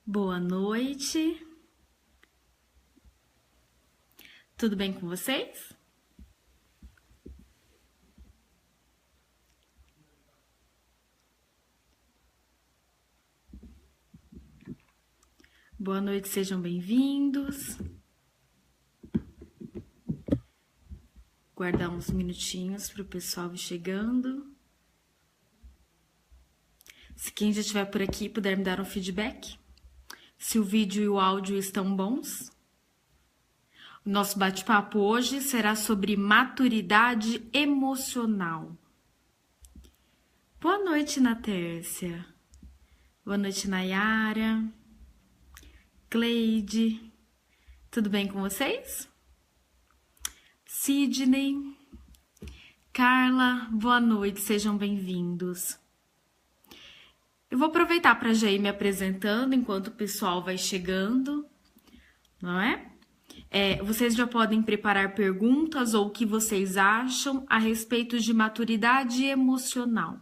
Boa noite. Tudo bem com vocês? Boa noite, sejam bem-vindos. Guardar uns minutinhos para o pessoal ir chegando. Se quem já estiver por aqui puder me dar um feedback, se o vídeo e o áudio estão bons. O nosso bate-papo hoje será sobre maturidade emocional. Boa noite, Natércia. Boa noite, Nayara. Cleide. Tudo bem com vocês? Sidney. Carla, boa noite, sejam bem-vindos. Eu vou aproveitar para já ir me apresentando enquanto o pessoal vai chegando, não é? Vocês já podem preparar perguntas ou o que vocês acham a respeito de maturidade emocional.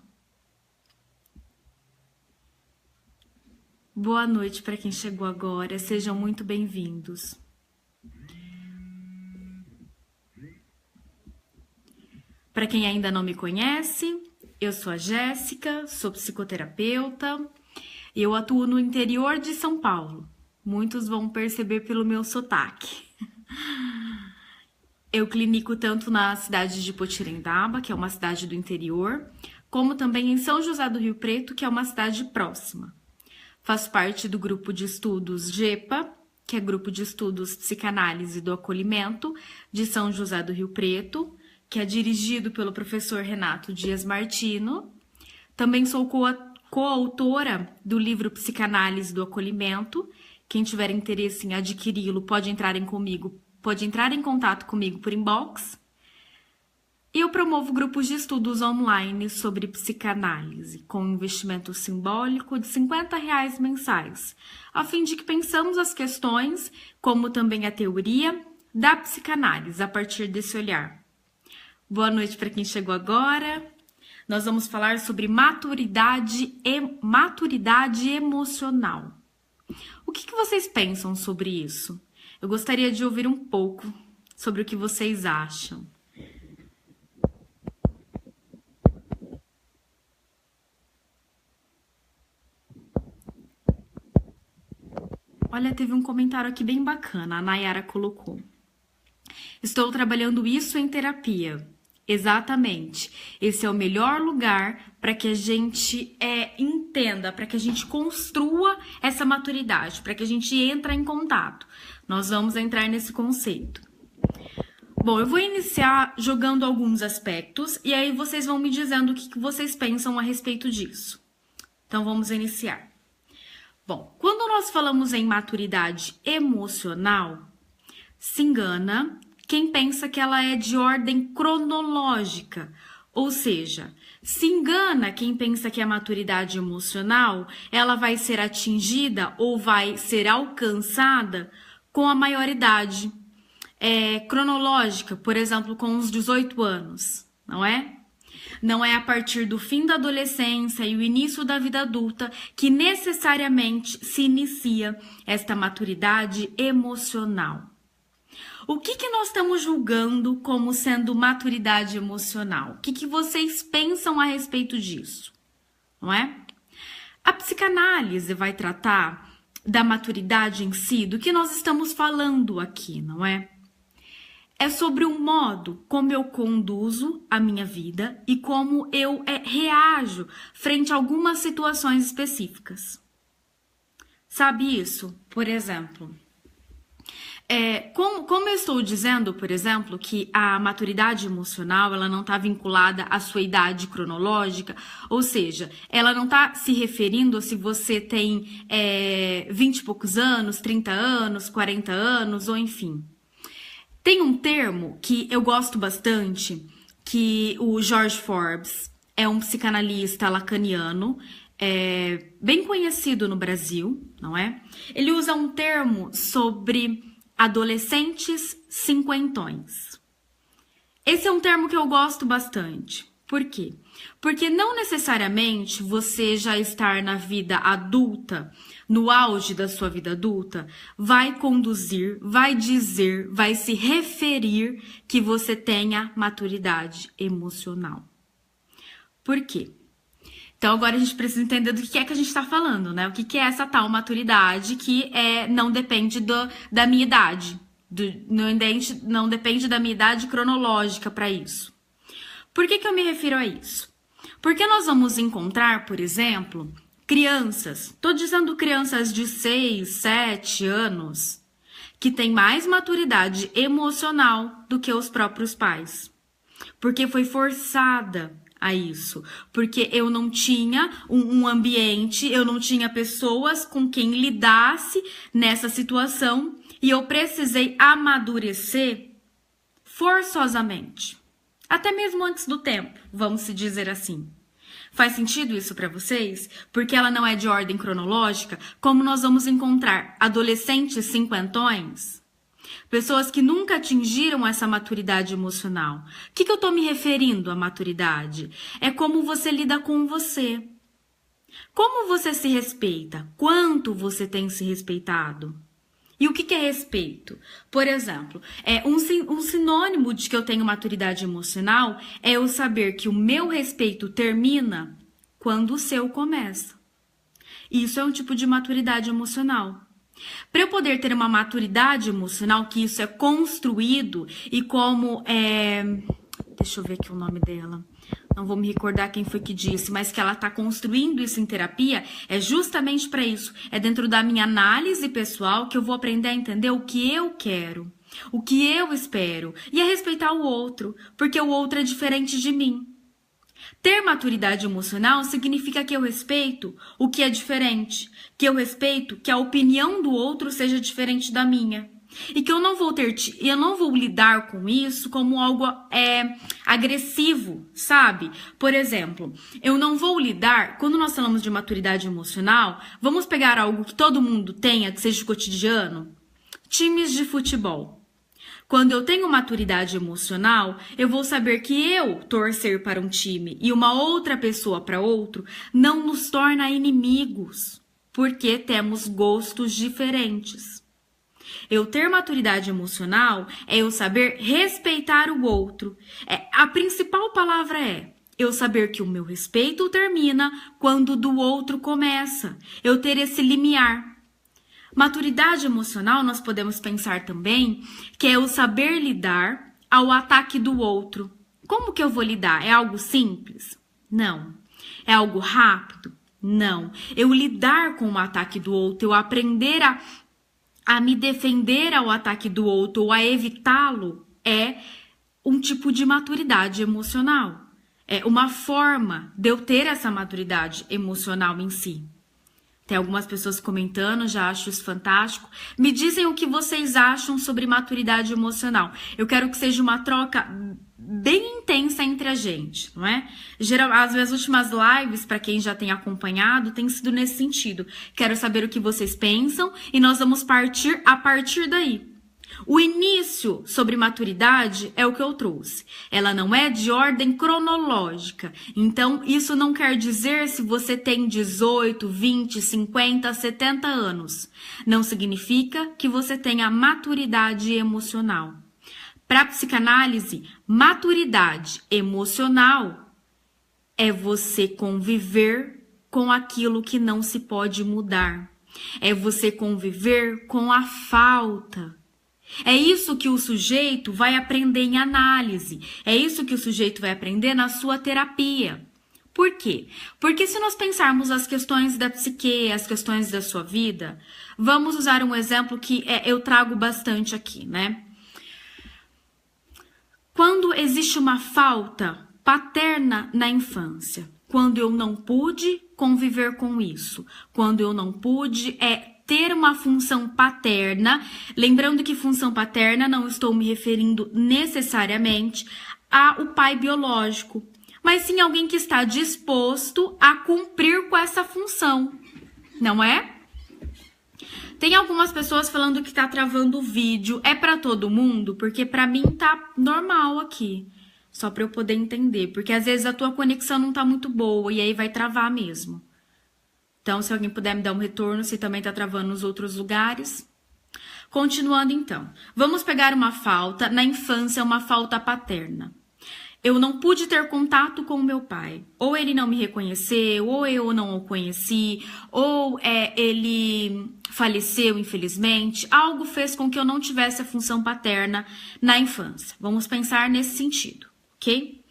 Boa noite para quem chegou agora, sejam muito bem-vindos. Para quem ainda não me conhece, eu sou a Jéssica, sou psicoterapeuta, eu atuo no interior de São Paulo. Muitos vão perceber pelo meu sotaque. Eu clinico tanto na cidade de Potirendaba, que é uma cidade do interior, como também em São José do Rio Preto, que é uma cidade próxima. Faço parte do grupo de estudos GEPA, que é Grupo de Estudos Psicanálise do Acolhimento, de São José do Rio Preto, que é dirigido pelo professor Renato Dias Martino. Também sou coautora do livro Psicanálise do Acolhimento. Quem tiver interesse em adquiri-lo pode entrar em contato comigo por inbox. E eu promovo grupos de estudos online sobre psicanálise, com um investimento simbólico de R$50 mensais, a fim de que pensamos as questões, como também a teoria da psicanálise, a partir desse olhar. Boa noite para quem chegou agora. Nós vamos falar sobre maturidade emocional. O que vocês pensam sobre isso? Eu gostaria de ouvir um pouco sobre o que vocês acham. Olha, teve um comentário aqui bem bacana, a Nayara colocou. Estou trabalhando isso em terapia. Exatamente. Esse é o melhor lugar para que a gente entenda, para que a gente construa essa maturidade, para que a gente entre em contato. Nós vamos entrar nesse conceito. Bom, eu vou iniciar jogando alguns aspectos e aí vocês vão me dizendo o que vocês pensam a respeito disso. Então, vamos iniciar. Bom, quando nós falamos em maturidade emocional, se engana quem pensa que ela é de ordem cronológica, ou seja, se engana quem pensa que a maturidade emocional ela vai ser atingida ou vai ser alcançada com a maioridade cronológica, por exemplo, com os 18 anos, não é? Não é a partir do fim da adolescência e o início da vida adulta que necessariamente se inicia esta maturidade emocional. O que nós estamos julgando como sendo maturidade emocional? O que vocês pensam a respeito disso? Não é? A psicanálise vai tratar da maturidade em si, do que nós estamos falando aqui, não é? É sobre o modo como eu conduzo a minha vida e como eu reajo frente a algumas situações específicas. Sabe isso? Por exemplo... Como eu estou dizendo, por exemplo, que a maturidade emocional ela não está vinculada à sua idade cronológica, ou seja, ela não está se referindo a se você tem 20 e poucos anos, 30 anos, 40 anos, ou enfim. Tem um termo que eu gosto bastante, que o George Forbes é um psicanalista lacaniano, bem conhecido no Brasil, não é? Ele usa um termo sobre adolescentes cinquentões. Esse é um termo que eu gosto bastante. Por quê? Porque não necessariamente você já estar na vida adulta, no auge da sua vida adulta, vai conduzir, vai dizer, vai se referir que você tenha maturidade emocional. Por quê? Então agora a gente precisa entender do que é que a gente está falando, né? O que é essa tal maturidade que não depende da minha idade, não depende da minha idade cronológica para isso. Por que eu me refiro a isso? Porque nós vamos encontrar, por exemplo, crianças, estou dizendo crianças de 6, 7 anos, que têm mais maturidade emocional do que os próprios pais. Porque foi forçada a isso. Porque eu não tinha um ambiente, eu não tinha pessoas com quem lidasse nessa situação e eu precisei amadurecer forçosamente. Até mesmo antes do tempo, vamos se dizer assim. Faz sentido isso para vocês? Porque ela não é de ordem cronológica, como nós vamos encontrar adolescentes cinquentões, pessoas que nunca atingiram essa maturidade emocional. O que eu estou me referindo à maturidade? É como você lida com você. Como você se respeita? Quanto você tem se respeitado? E o que é respeito? Por exemplo, um sinônimo de que eu tenho maturidade emocional é eu saber que o meu respeito termina quando o seu começa. Isso é um tipo de maturidade emocional. Para eu poder ter uma maturidade emocional, que isso é construído e como deixa eu ver aqui o nome dela. Não vou me recordar quem foi que disse, mas que ela está construindo isso em terapia, é justamente para isso. É dentro da minha análise pessoal que eu vou aprender a entender o que eu quero, o que eu espero, e a respeitar o outro, porque o outro é diferente de mim. Ter maturidade emocional significa que eu respeito o que é diferente, que eu respeito que a opinião do outro seja diferente da minha. E que eu não vou lidar com isso como algo agressivo, sabe? Por exemplo, eu não vou lidar, quando nós falamos de maturidade emocional, vamos pegar algo que todo mundo tenha, que seja cotidiano, times de futebol. Quando eu tenho maturidade emocional, eu vou saber que eu torcer para um time e uma outra pessoa para outro não nos torna inimigos, porque temos gostos diferentes. Eu ter maturidade emocional é eu saber respeitar o outro. A principal palavra é eu saber que o meu respeito termina quando o do outro começa. Eu ter esse limiar. Maturidade emocional nós podemos pensar também que é eu saber lidar ao ataque do outro. Como que eu vou lidar? É algo simples? Não. É algo rápido? Não. Eu lidar com o ataque do outro, eu aprender a me defender ao ataque do outro ou a evitá-lo é um tipo de maturidade emocional. É uma forma de eu ter essa maturidade emocional em si. Tem algumas pessoas comentando, já acho isso fantástico. Me dizem o que vocês acham sobre maturidade emocional. Eu quero que seja uma troca bem intensa entre a gente, não é? As minhas últimas lives, para quem já tem acompanhado, tem sido nesse sentido. Quero saber o que vocês pensam e nós vamos partir a partir daí. O início sobre maturidade é o que eu trouxe. Ela não é de ordem cronológica. Então, isso não quer dizer se você tem 18, 20, 50, 70 anos. Não significa que você tenha maturidade emocional. Para a psicanálise, maturidade emocional é você conviver com aquilo que não se pode mudar. É você conviver com a falta. É isso que o sujeito vai aprender em análise. É isso que o sujeito vai aprender na sua terapia. Por quê? Porque se nós pensarmos as questões da psique, as questões da sua vida, vamos usar um exemplo que eu trago bastante aqui, né? Quando existe uma falta paterna na infância, quando eu não pude conviver com isso, quando eu não pude ter uma função paterna, lembrando que função paterna não estou me referindo necessariamente ao pai biológico, mas sim alguém que está disposto a cumprir com essa função, não é? Tem algumas pessoas falando que tá travando o vídeo. É para todo mundo? Porque para mim tá normal aqui. Só para eu poder entender, porque às vezes a tua conexão não tá muito boa e aí vai travar mesmo. Então, se alguém puder me dar um retorno, se também tá travando nos outros lugares. Continuando então, vamos pegar uma falta, na infância uma falta paterna. Eu não pude ter contato com o meu pai. Ou ele não me reconheceu, ou eu não o conheci, ou ele faleceu, infelizmente. Algo fez com que eu não tivesse a função paterna na infância. Vamos pensar nesse sentido, ok?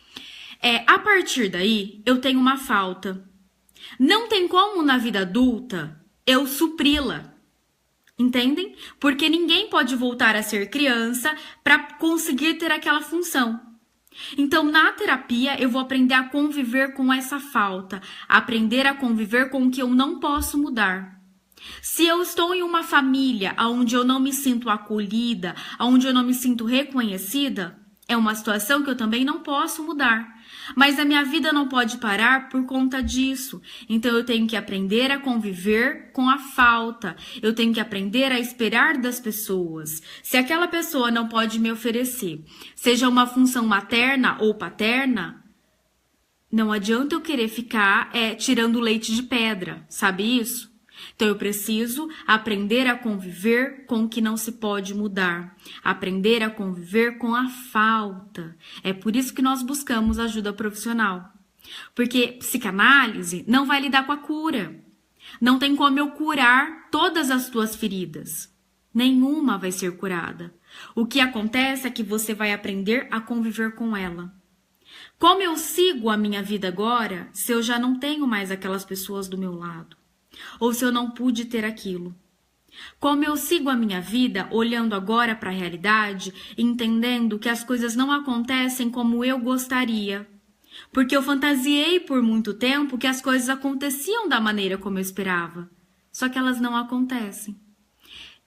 A partir daí, eu tenho uma falta. Não tem como na vida adulta eu supri-la. Entendem? Porque ninguém pode voltar a ser criança para conseguir ter aquela função. Então, na terapia, eu vou aprender a conviver com essa falta, aprender a conviver com o que eu não posso mudar. Se eu estou em uma família onde eu não me sinto acolhida, onde eu não me sinto reconhecida, é uma situação que eu também não posso mudar. Mas a minha vida não pode parar por conta disso. Então eu tenho que aprender a conviver com a falta. Eu tenho que aprender a esperar das pessoas. Se aquela pessoa não pode me oferecer, seja uma função materna ou paterna, não adianta eu querer ficar tirando leite de pedra, sabe isso? Então eu preciso aprender a conviver com o que não se pode mudar, aprender a conviver com a falta. É por isso que nós buscamos ajuda profissional. Porque psicanálise não vai lidar com a cura. Não tem como eu curar todas as tuas feridas. Nenhuma vai ser curada. O que acontece é que você vai aprender a conviver com ela. Como eu sigo a minha vida agora se eu já não tenho mais aquelas pessoas do meu lado? Ou se eu não pude ter aquilo? Como eu sigo a minha vida olhando agora para a realidade, entendendo que as coisas não acontecem como eu gostaria? Porque eu fantasiei por muito tempo que as coisas aconteciam da maneira como eu esperava. Só que elas não acontecem.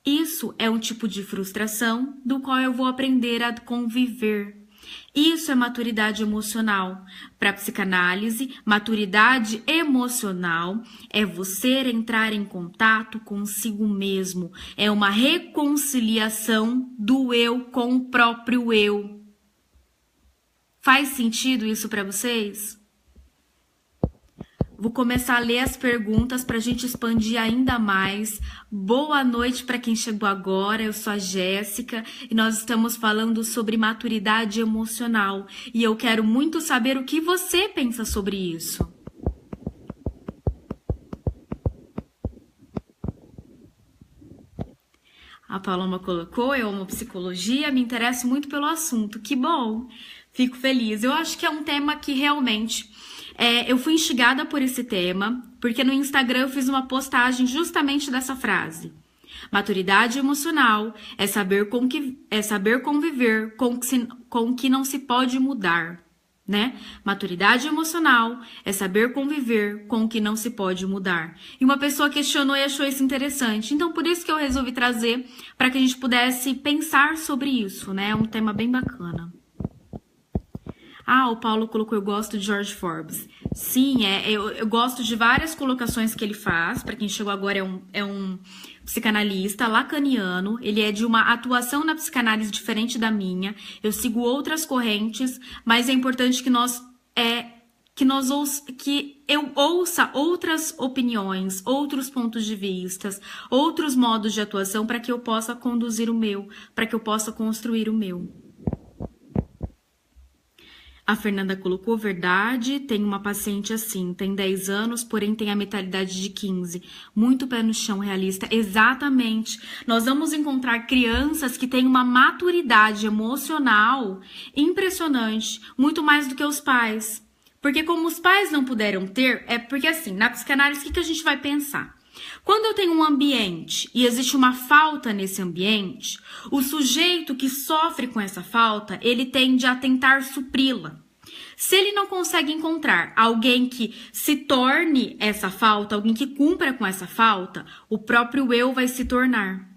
Isso é um tipo de frustração do qual eu vou aprender a conviver. Isso é maturidade emocional. Para a psicanálise, maturidade emocional é você entrar em contato consigo mesmo. É uma reconciliação do eu com o próprio eu. Faz sentido isso para vocês? Vou começar a ler as perguntas para a gente expandir ainda mais. Boa noite para quem chegou agora, eu sou a Jéssica e nós estamos falando sobre maturidade emocional. E eu quero muito saber o que você pensa sobre isso. A Paloma colocou, eu amo psicologia, me interesso muito pelo assunto. Que bom, fico feliz. Eu acho que é um tema que realmente... eu fui instigada por esse tema, porque no Instagram eu fiz uma postagem justamente dessa frase. Maturidade emocional é saber conviver com o que não se pode mudar, né? Maturidade emocional é saber conviver com o que não se pode mudar. E uma pessoa questionou e achou isso interessante. Então, por isso que eu resolvi trazer para que a gente pudesse pensar sobre isso, né? É um tema bem bacana. O Paulo colocou, eu gosto de George Forbes. Sim, eu gosto de várias colocações que ele faz. Para quem chegou agora, é um psicanalista lacaniano. Ele é de uma atuação na psicanálise diferente da minha. Eu sigo outras correntes, mas é importante que eu ouça outras opiniões, outros pontos de vista, outros modos de atuação para que eu possa conduzir o meu, para que eu possa construir o meu. A Fernanda colocou verdade, tem uma paciente assim, tem 10 anos, porém tem a mentalidade de 15. Muito pé no chão, realista. Exatamente. Nós vamos encontrar crianças que têm uma maturidade emocional impressionante, muito mais do que os pais. Porque como os pais não puderam ter, porque assim, na psicanálise, o que a gente vai pensar? Quando eu tenho um ambiente e existe uma falta nesse ambiente, o sujeito que sofre com essa falta, ele tende a tentar supri-la. Se ele não consegue encontrar alguém que se torne essa falta, alguém que cumpra com essa falta, o próprio eu vai se tornar.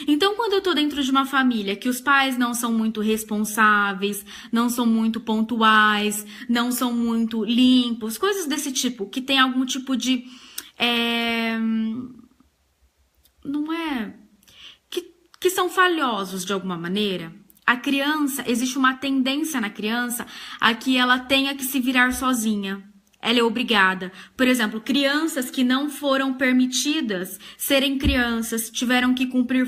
Então, quando eu tô dentro de uma família que os pais não são muito responsáveis, não são muito pontuais, não são muito limpos, coisas desse tipo, que tem algum tipo de... que são falhosos de alguma maneira, a criança, existe uma tendência na criança a que ela tenha que se virar sozinha. Ela é obrigada. Por exemplo, crianças que não foram permitidas serem crianças, tiveram que cumprir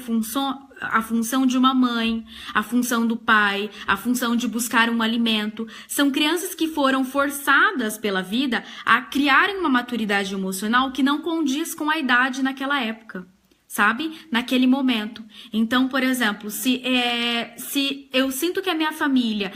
a função de uma mãe, a função do pai, a função de buscar um alimento. São crianças que foram forçadas pela vida a criarem uma maturidade emocional que não condiz com a idade naquela época, sabe? Naquele momento. Então, por exemplo, se eu sinto que a minha família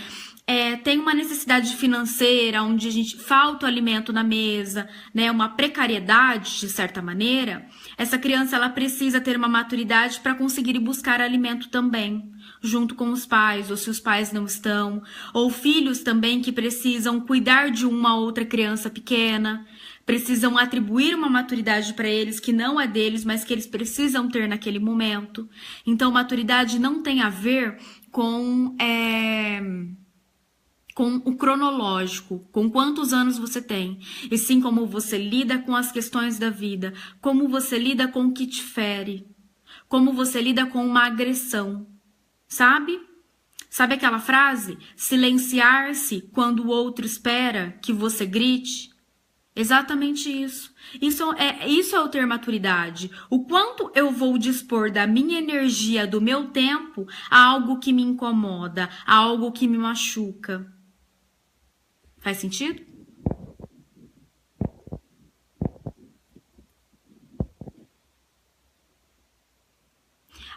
tem uma necessidade financeira, onde a gente falta o alimento na mesa, né? Uma precariedade, de certa maneira, essa criança ela precisa ter uma maturidade para conseguir buscar alimento também, junto com os pais, ou se os pais não estão, ou filhos também que precisam cuidar de uma outra criança pequena, precisam atribuir uma maturidade para eles que não é deles, mas que eles precisam ter naquele momento. Então, maturidade não tem a ver com o cronológico, com quantos anos você tem, e sim como você lida com as questões da vida, como você lida com o que te fere, como você lida com uma agressão, sabe? Sabe aquela frase? Silenciar-se quando o outro espera que você grite? Exatamente isso. Isso é o ter maturidade. O quanto eu vou dispor da minha energia, do meu tempo, a algo que me incomoda, a algo que me machuca. Faz sentido?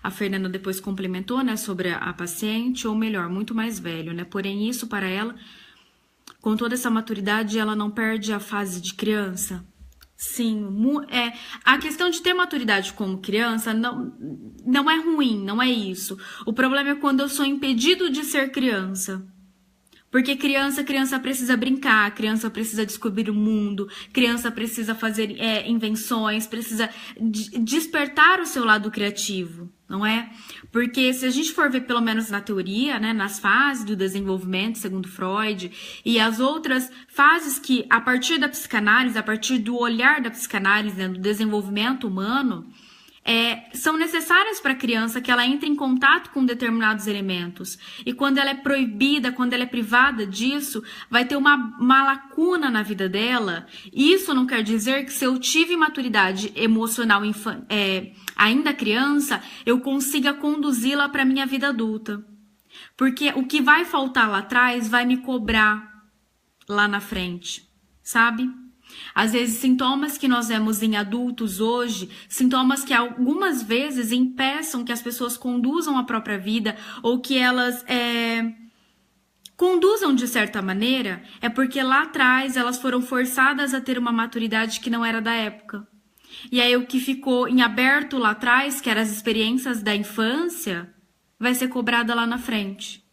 A Fernanda depois complementou, né, sobre a paciente, ou melhor, muito mais velho, né? Porém, isso para ela, com toda essa maturidade, ela não perde a fase de criança. Sim, a questão de ter maturidade como criança não é ruim, não é isso. O problema é quando eu sou impedido de ser criança. Porque criança precisa brincar, criança precisa descobrir o mundo, criança precisa fazer invenções, precisa despertar o seu lado criativo, não é? Porque se a gente for ver pelo menos na teoria, né, nas fases do desenvolvimento, segundo Freud, e as outras fases que, a partir da psicanálise, a partir do olhar da psicanálise, né, do desenvolvimento humano, são necessárias para a criança que ela entre em contato com determinados elementos. E quando ela é proibida, quando ela é privada disso, vai ter uma lacuna na vida dela. Isso não quer dizer que se eu tive maturidade emocional ainda criança, eu consiga conduzi-la para a minha vida adulta. Porque o que vai faltar lá atrás vai me cobrar lá na frente, sabe? Às vezes, sintomas que nós vemos em adultos hoje, sintomas que algumas vezes impeçam que as pessoas conduzam a própria vida ou que elas conduzam de certa maneira, é porque lá atrás elas foram forçadas a ter uma maturidade que não era da época. E aí o que ficou em aberto lá atrás, que eram as experiências da infância, vai ser cobrada lá na frente.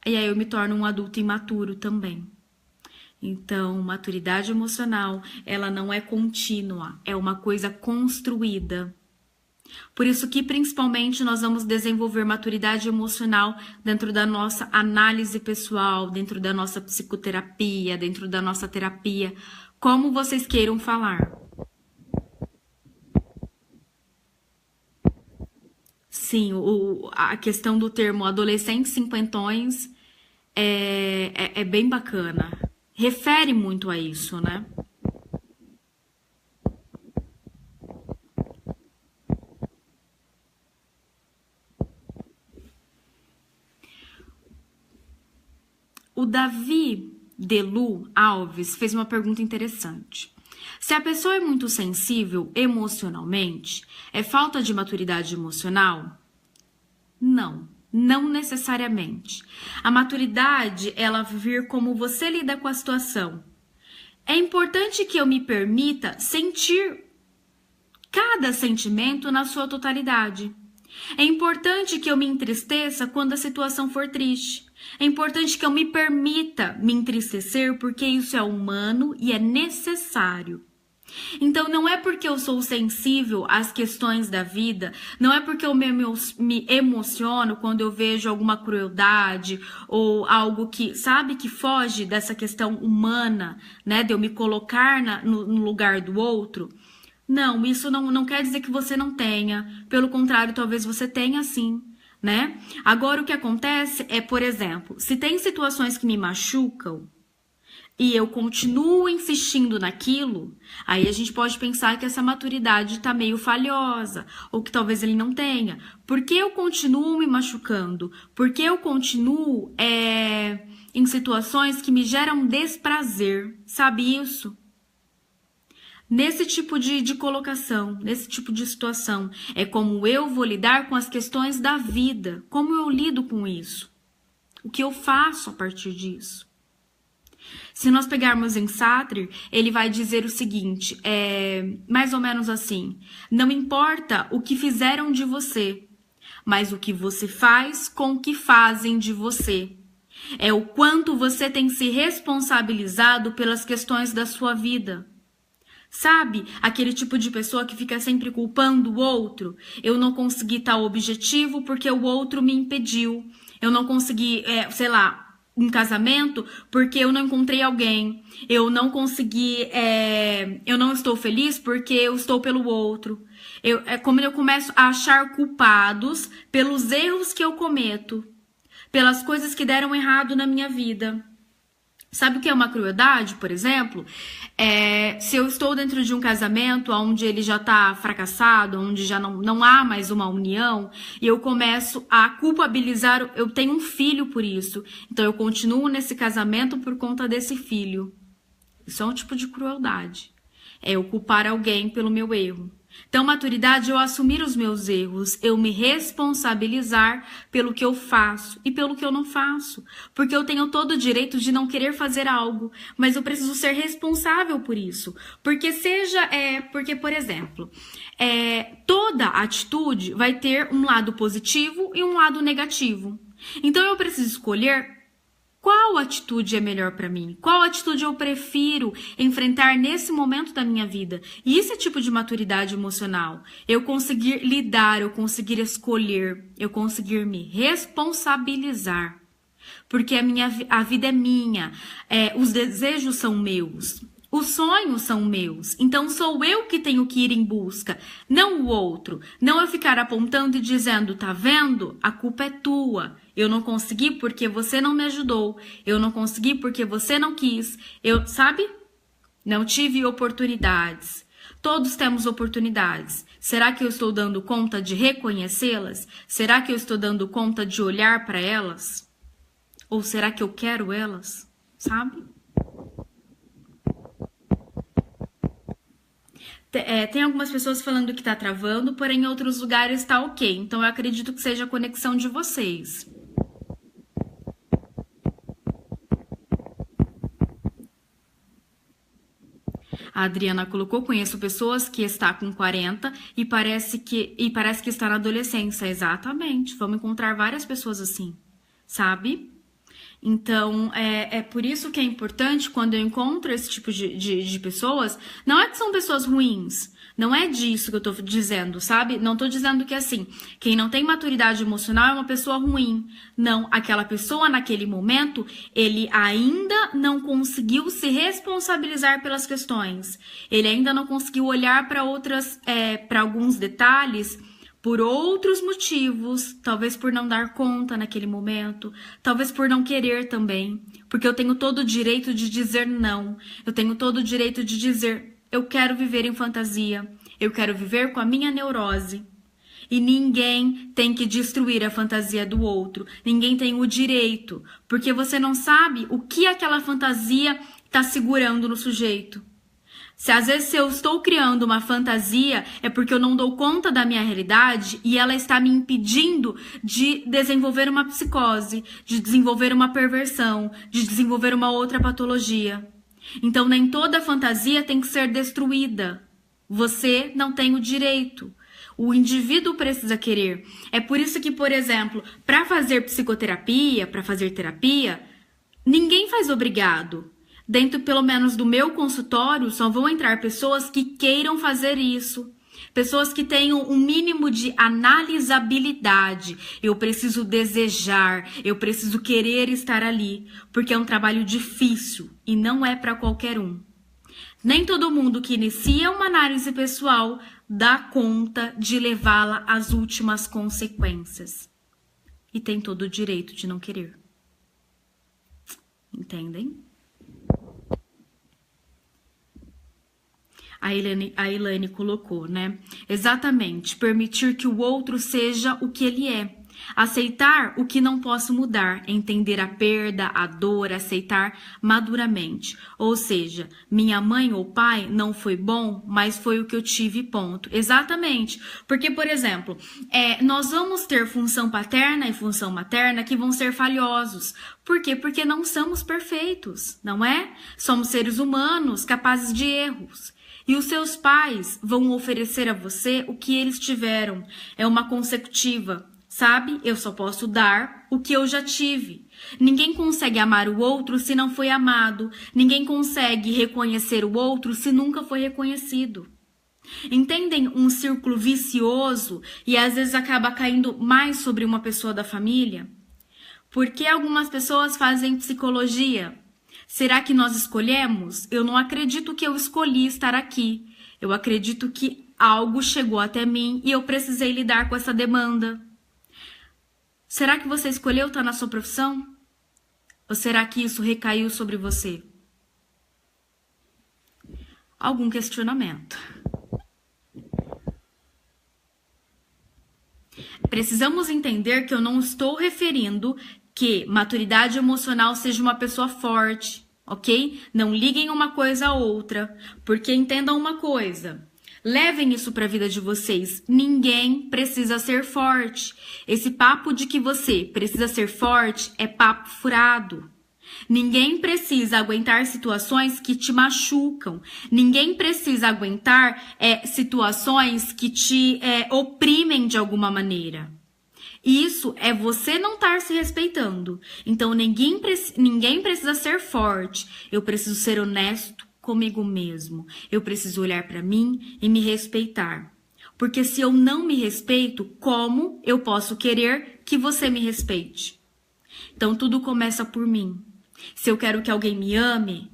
E aí eu me torno um adulto imaturo também. Então, maturidade emocional, ela não é contínua, é uma coisa construída. Por isso que, principalmente, nós vamos desenvolver maturidade emocional dentro da nossa análise pessoal, dentro da nossa psicoterapia, dentro da nossa terapia, como vocês queiram falar. Sim, a questão do termo adolescentes cinquentões é bem bacana. Refere muito a isso, né? O Davi Delu Alves fez uma pergunta interessante. Se a pessoa é muito sensível emocionalmente, é falta de maturidade emocional? Não necessariamente. A maturidade, ela vir como você lida com a situação. É importante que eu me permita sentir cada sentimento na sua totalidade. É importante que eu me entristeça quando a situação for triste. É importante que eu me permita me entristecer porque isso é humano e é necessário. Então, não é porque eu sou sensível às questões da vida, não é porque eu me emociono quando eu vejo alguma crueldade ou algo que, sabe, que foge dessa questão humana, né, de eu me colocar no lugar do outro. Não, isso não quer dizer que você não tenha. Pelo contrário, talvez você tenha sim, né? Agora, o que acontece é, por exemplo, se tem situações que me machucam e eu continuo insistindo naquilo, aí a gente pode pensar que essa maturidade tá meio falhosa, ou que talvez ele não tenha. Por que eu continuo me machucando? Por que eu continuo em situações que me geram desprazer? Sabe isso? Nesse tipo de colocação, nesse tipo de situação, é como eu vou lidar com as questões da vida, como eu lido com isso, o que eu faço a partir disso. Se nós pegarmos em Sartre, ele vai dizer o seguinte, mais ou menos assim: não importa o que fizeram de você, mas o que você faz com o que fazem de você. É o quanto você tem se responsabilizado pelas questões da sua vida. Sabe, aquele tipo de pessoa que fica sempre culpando o outro? Eu não consegui tal objetivo porque o outro me impediu. Eu não consegui, sei lá, um casamento porque eu não encontrei alguém. Eu não consegui, eu não estou feliz porque eu estou pelo outro. É como eu começo a achar culpados pelos erros que eu cometo, pelas coisas que deram errado na minha vida. Sabe o que é uma crueldade, por exemplo? Se eu estou dentro de um casamento onde ele já está fracassado, onde já não há mais uma união, e eu começo a culpabilizar, eu tenho um filho por isso, então eu continuo nesse casamento por conta desse filho. Isso é um tipo de crueldade. É eu culpar alguém pelo meu erro. Então, maturidade é eu assumir os meus erros, eu me responsabilizar pelo que eu faço e pelo que eu não faço. Porque eu tenho todo o direito de não querer fazer algo, mas eu preciso ser responsável por isso. Porque porque, por exemplo, toda atitude vai ter um lado positivo e um lado negativo. Então, eu preciso escolher qual atitude é melhor para mim? Qual atitude eu prefiro enfrentar nesse momento da minha vida? E isso é tipo de maturidade emocional. Eu conseguir lidar, eu conseguir escolher, eu conseguir me responsabilizar. Porque a vida é minha, os desejos são meus. Os sonhos são meus, então sou eu que tenho que ir em busca, não o outro. Não eu ficar apontando e dizendo, tá vendo? A culpa é tua. Eu não consegui porque você não me ajudou. Eu não consegui porque você não quis. Sabe? Não tive oportunidades. Todos temos oportunidades. Será que eu estou dando conta de reconhecê-las? Será que eu estou dando conta de olhar para elas? Ou será que eu quero elas? Sabe? Tem algumas pessoas falando que tá travando, porém em outros lugares tá ok. Então eu acredito que seja a conexão de vocês. A Adriana colocou, conheço pessoas que está com 40 e parece que está na adolescência. Exatamente. Vamos encontrar várias pessoas assim, sabe? Então, é por isso que é importante quando eu encontro esse tipo de pessoas, não é que são pessoas ruins, não é disso que eu tô dizendo, sabe? Não tô dizendo que assim, quem não tem maturidade emocional é uma pessoa ruim. Não, aquela pessoa naquele momento, ele ainda não conseguiu se responsabilizar pelas questões. Ele ainda não conseguiu olhar para para alguns detalhes por outros motivos, talvez por não dar conta naquele momento, talvez por não querer também, porque eu tenho todo o direito de dizer não, eu tenho todo o direito de dizer, eu quero viver em fantasia, eu quero viver com a minha neurose. E ninguém tem que destruir a fantasia do outro, ninguém tem o direito, porque você não sabe o que aquela fantasia está segurando no sujeito. Às vezes eu estou criando uma fantasia é porque eu não dou conta da minha realidade e ela está me impedindo de desenvolver uma psicose, de desenvolver uma perversão, de desenvolver uma outra patologia. Então nem toda fantasia tem que ser destruída. Você não tem o direito. O indivíduo precisa querer. É por isso que, por exemplo, para fazer psicoterapia, para fazer terapia, ninguém faz obrigado. Dentro, pelo menos, do meu consultório, só vão entrar pessoas que queiram fazer isso. Pessoas que tenham um mínimo de analisabilidade. Eu preciso desejar, eu preciso querer estar ali. Porque é um trabalho difícil e não é para qualquer um. Nem todo mundo que inicia uma análise pessoal dá conta de levá-la às últimas consequências. e tem todo o direito de não querer. Entendem? A Elaine colocou, né? Exatamente, permitir que o outro seja o que ele é. Aceitar o que não posso mudar, entender a perda, a dor, aceitar maduramente. Ou seja, minha mãe ou pai não foi bom, mas foi o que eu tive, ponto. Exatamente. Porque, por exemplo, nós vamos ter função paterna e função materna que vão ser falhosos. Por quê? Porque não somos perfeitos, não é? Somos seres humanos capazes de erros. E os seus pais vão oferecer a você o que eles tiveram. É uma consecutiva. Sabe? Eu só posso dar o que eu já tive. Ninguém consegue amar o outro se não foi amado. Ninguém consegue reconhecer o outro se nunca foi reconhecido. Entendem um círculo vicioso e às vezes acaba caindo mais sobre uma pessoa da família? Por que algumas pessoas fazem psicologia? Será que nós escolhemos? Eu não acredito que eu escolhi estar aqui. Eu acredito que algo chegou até mim e eu precisei lidar com essa demanda. Será que você escolheu estar na sua profissão? Ou será que isso recaiu sobre você? Algum questionamento. Precisamos entender que eu não estou referindo que maturidade emocional seja uma pessoa forte, ok? Não liguem uma coisa a outra, porque entendam uma coisa. Levem isso para a vida de vocês. Ninguém precisa ser forte. Esse papo de que você precisa ser forte é papo furado. Ninguém precisa aguentar situações que te machucam. Ninguém precisa aguentar situações que te oprimem de alguma maneira. Isso é você não estar se respeitando. Então ninguém precisa ser forte. Eu preciso ser honesto comigo mesmo. Eu preciso olhar para mim e me respeitar. Porque se eu não me respeito, como eu posso querer que você me respeite? Então tudo começa por mim. Se eu quero que alguém me ame,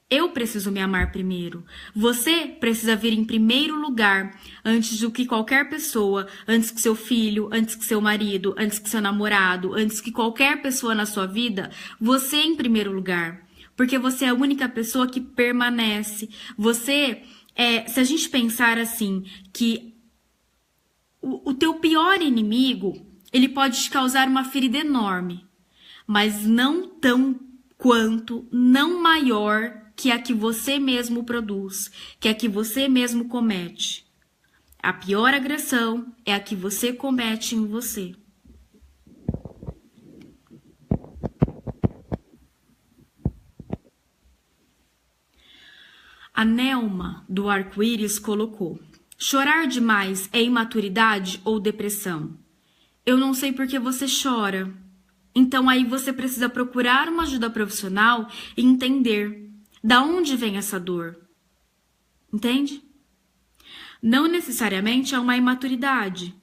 eu preciso me amar primeiro. Você precisa vir em primeiro lugar antes do que qualquer pessoa, antes que seu filho, antes que seu marido, antes que seu namorado, antes que qualquer pessoa na sua vida, você em primeiro lugar. Porque você é a única pessoa que permanece. Você, se a gente pensar assim, que o teu pior inimigo, ele pode te causar uma ferida enorme, mas não tão quanto, não maior que a que você mesmo produz, que a que você mesmo comete. A pior agressão é a que você comete em você. A Nelma, do Arco-Íris, colocou: chorar demais é imaturidade ou depressão? Eu não sei por que você chora. Então aí você precisa procurar uma ajuda profissional e entender da onde vem essa dor. Entende? Não necessariamente é uma imaturidade.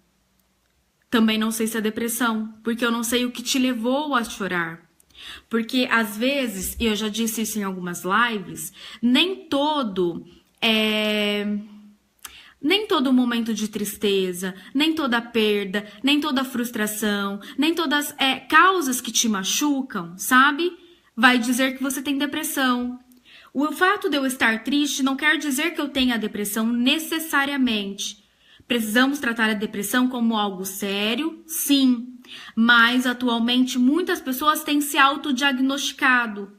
Também não sei se é depressão, porque eu não sei o que te levou a chorar. Porque às vezes, e eu já disse isso em algumas lives, nem todo momento de tristeza, nem toda perda, nem toda frustração, nem todas causas que te machucam, sabe? Vai dizer que você tem depressão. O fato de eu estar triste não quer dizer que eu tenha depressão necessariamente. Precisamos tratar a depressão como algo sério, sim. Mas, atualmente, muitas pessoas têm se autodiagnosticado.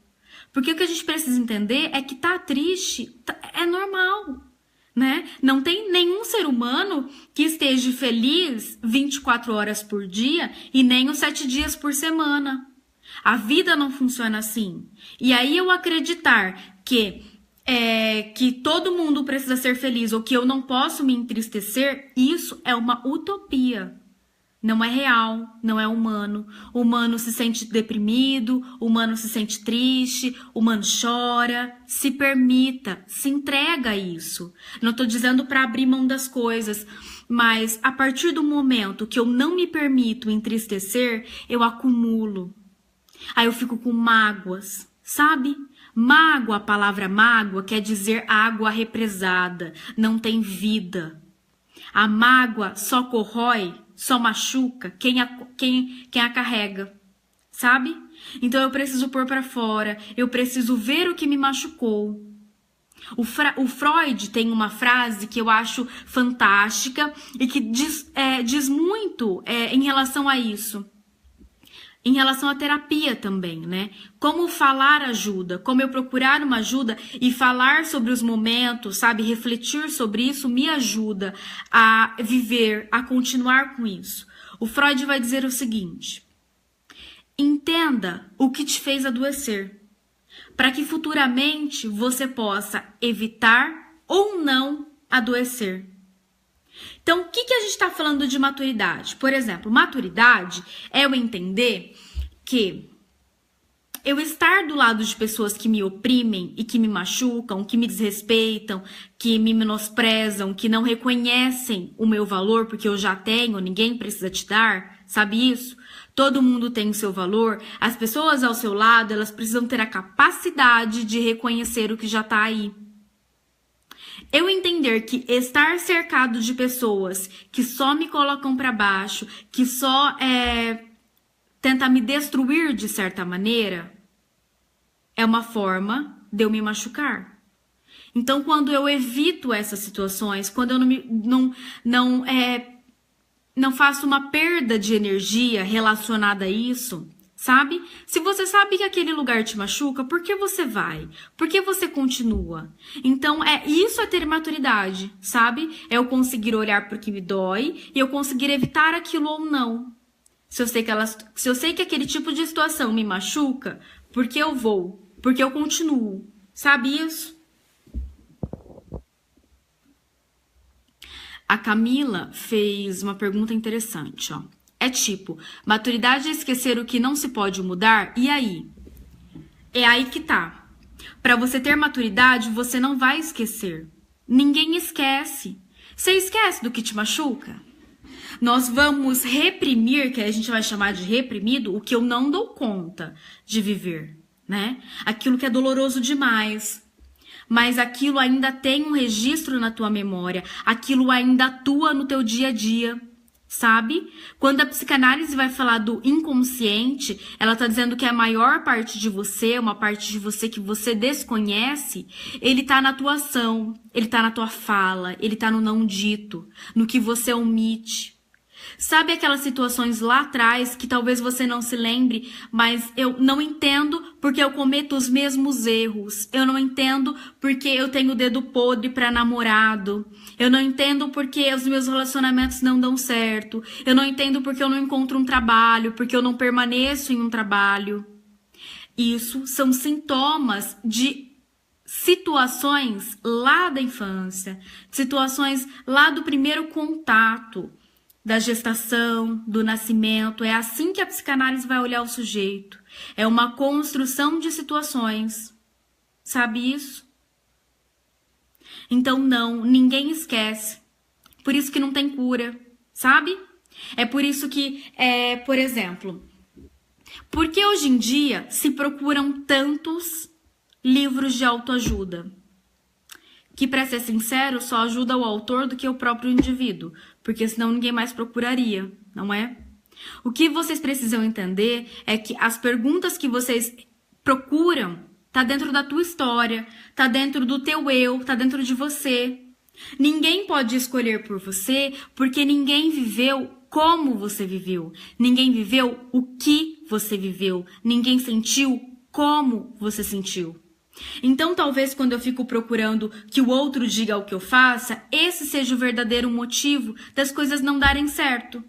Porque o que a gente precisa entender é que tá triste é normal, né? Não tem nenhum ser humano que esteja feliz 24 horas por dia e nem os 7 dias por semana. A vida não funciona assim. E aí eu acreditar que todo mundo precisa ser feliz ou que eu não posso me entristecer, isso é uma utopia. Não é real, não é humano. O humano se sente deprimido, o humano se sente triste, o humano chora. Se permita, se entrega a isso. Não estou dizendo para abrir mão das coisas, mas a partir do momento que eu não me permito entristecer, eu acumulo. Aí eu fico com mágoas, sabe? Mágoa, a palavra mágoa quer dizer água represada, não tem vida. A mágoa só corrói, só machuca quem a carrega, sabe? Então eu preciso pôr pra fora, eu preciso ver o que me machucou. O Freud tem uma frase que eu acho fantástica e que diz muito em relação a isso. Em relação à terapia também, né? Como falar ajuda, como eu procurar uma ajuda e falar sobre os momentos, sabe? Refletir sobre isso me ajuda a viver, a continuar com isso. O Freud vai dizer o seguinte: entenda o que te fez adoecer, para que futuramente você possa evitar ou não adoecer. Então, o que a gente está falando de maturidade? Por exemplo, maturidade é eu entender que eu estar do lado de pessoas que me oprimem e que me machucam, que me desrespeitam, que me menosprezam, que não reconhecem o meu valor, porque eu já tenho, ninguém precisa te dar, sabe isso? Todo mundo tem o seu valor. As pessoas ao seu lado, elas precisam ter a capacidade de reconhecer o que já está aí. Eu entender que estar cercado de pessoas que só me colocam para baixo, que só tenta me destruir de certa maneira, é uma forma de eu me machucar. Então, quando eu evito essas situações, quando eu não faço uma perda de energia relacionada a isso, sabe? Se você sabe que aquele lugar te machuca, por que você vai? Por que você continua? Então, isso é ter maturidade, sabe? É eu conseguir olhar para o que me dói e eu conseguir evitar aquilo ou não. Se eu sei que aquele tipo de situação me machuca, por que eu vou? Porque eu continuo. Sabe isso? A Camila fez uma pergunta interessante, ó. É tipo, maturidade é esquecer o que não se pode mudar, e aí? É aí que tá. Para você ter maturidade, você não vai esquecer. Ninguém esquece. Você esquece do que te machuca? Nós vamos reprimir, que a gente vai chamar de reprimido, o que eu não dou conta de viver, né? Aquilo que é doloroso demais. Mas aquilo ainda tem um registro na tua memória, aquilo ainda atua no teu dia a dia, sabe? Quando a psicanálise vai falar do inconsciente, ela tá dizendo que a maior parte de você, uma parte de você que você desconhece, ele tá na tua ação, ele tá na tua fala, ele tá no não dito, no que você omite. Sabe aquelas situações lá atrás que talvez você não se lembre, mas eu não entendo porque eu cometo os mesmos erros. Eu não entendo porque eu tenho o dedo podre para namorado. Eu não entendo porque os meus relacionamentos não dão certo. Eu não entendo porque eu não encontro um trabalho, porque eu não permaneço em um trabalho. Isso são sintomas de situações lá da infância, situações lá do primeiro contato, da gestação, do nascimento. É assim que a psicanálise vai olhar o sujeito. É uma construção de situações. Sabe isso? Então não, ninguém esquece. Por isso que não tem cura, sabe? É por isso que, por exemplo, por que hoje em dia se procuram tantos livros de autoajuda? Que, para ser sincero, só ajuda o autor do que o próprio indivíduo, porque senão ninguém mais procuraria, não é? O que vocês precisam entender é que as perguntas que vocês procuram tá dentro da tua história, tá dentro do teu eu, tá dentro de você. Ninguém pode escolher por você, porque ninguém viveu como você viveu. Ninguém viveu o que você viveu. Ninguém sentiu como você sentiu. Então, talvez quando eu fico procurando que o outro diga o que eu faça, esse seja o verdadeiro motivo das coisas não darem certo.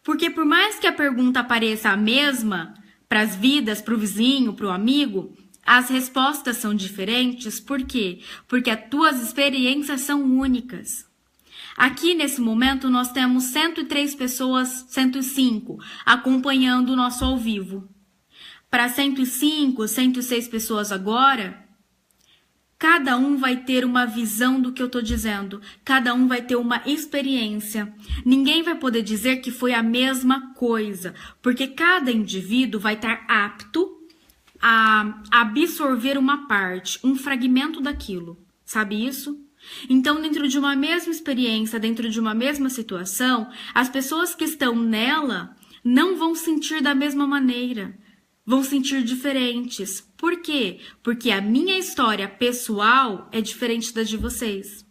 Porque por mais que a pergunta pareça a mesma para as vidas, para o vizinho, para o amigo, as respostas são diferentes. Por quê? Porque as tuas experiências são únicas. Aqui, nesse momento, nós temos 103 pessoas, 105, acompanhando o nosso ao vivo. Para 105, 106 pessoas agora, cada um vai ter uma visão do que eu estou dizendo. Cada um vai ter uma experiência. Ninguém vai poder dizer que foi a mesma coisa, porque cada indivíduo vai estar apto a absorver uma parte, um fragmento daquilo. Sabe isso? Então, dentro de uma mesma experiência, dentro de uma mesma situação, as pessoas que estão nela não vão sentir da mesma maneira, vão sentir diferentes. Por quê? Porque a minha história pessoal é diferente da de vocês,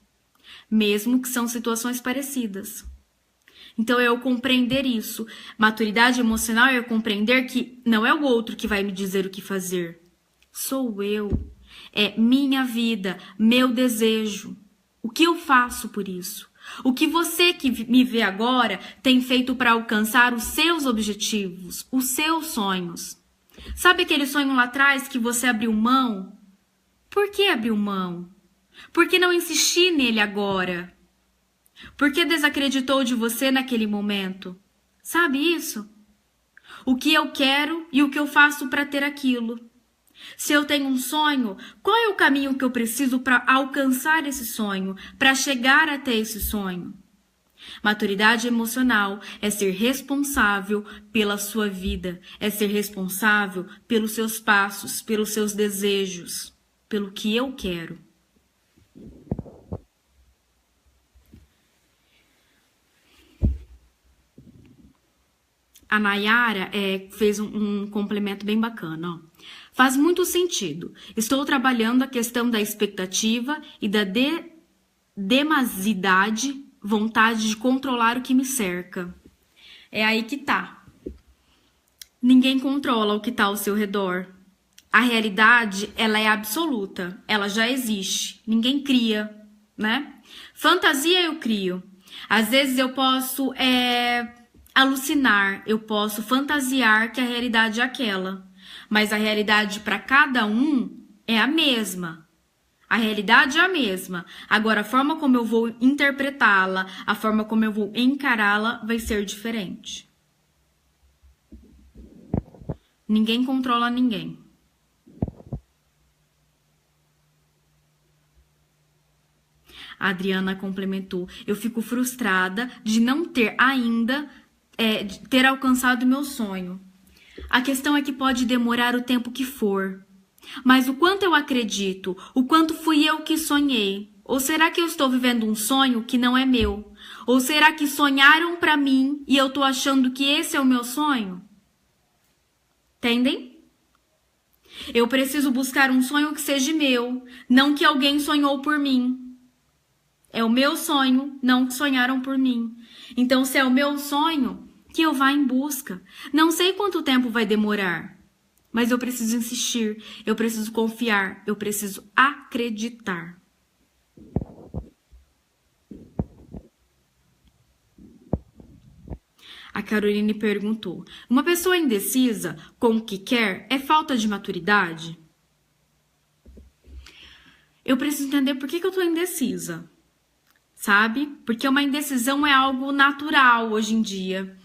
mesmo que são situações parecidas. Então, eu compreender isso. Maturidade emocional é eu compreender que não é o outro que vai me dizer o que fazer. Sou eu. É minha vida, meu desejo. O que eu faço por isso? O que você que me vê agora tem feito para alcançar os seus objetivos, os seus sonhos? Sabe aquele sonho lá atrás que você abriu mão? Por que abriu mão? Por que não insistir nele agora? Por que desacreditou de você naquele momento? Sabe isso? O que eu quero e o que eu faço para ter aquilo. Se eu tenho um sonho, qual é o caminho que eu preciso para alcançar esse sonho, para chegar até esse sonho? Maturidade emocional é ser responsável pela sua vida, é ser responsável pelos seus passos, pelos seus desejos, pelo que eu quero. A Nayara fez um complemento bem bacana, ó. Faz muito sentido. Estou trabalhando a questão da expectativa e da demasiedade, vontade de controlar o que me cerca. É aí que tá. Ninguém controla o que tá ao seu redor. A realidade, ela é absoluta. Ela já existe. Ninguém cria, né? Fantasia eu crio. Às vezes eu posso alucinar, eu posso fantasiar que a realidade é aquela. Mas a realidade para cada um é a mesma. A realidade é a mesma. Agora, a forma como eu vou interpretá-la, a forma como eu vou encará-la vai ser diferente. Ninguém controla ninguém. A Adriana complementou. Eu fico frustrada de não ter ainda de ter alcançado meu sonho. A questão é que pode demorar o tempo que for. Mas o quanto eu acredito, o quanto fui eu que sonhei? Ou será que eu estou vivendo um sonho que não é meu? Ou será que sonharam para mim e eu tô achando que esse é o meu sonho? Entendem? Eu preciso buscar um sonho que seja meu, não que alguém sonhou por mim. É o meu sonho, não que sonharam por mim. Então, se é o meu sonho, que eu vá em busca. Não sei quanto tempo vai demorar, mas eu preciso insistir, eu preciso confiar, eu preciso acreditar. A Caroline perguntou: uma pessoa indecisa com o que quer é falta de maturidade? Eu preciso entender por que eu tô indecisa, sabe? Porque uma indecisão é algo natural hoje em dia.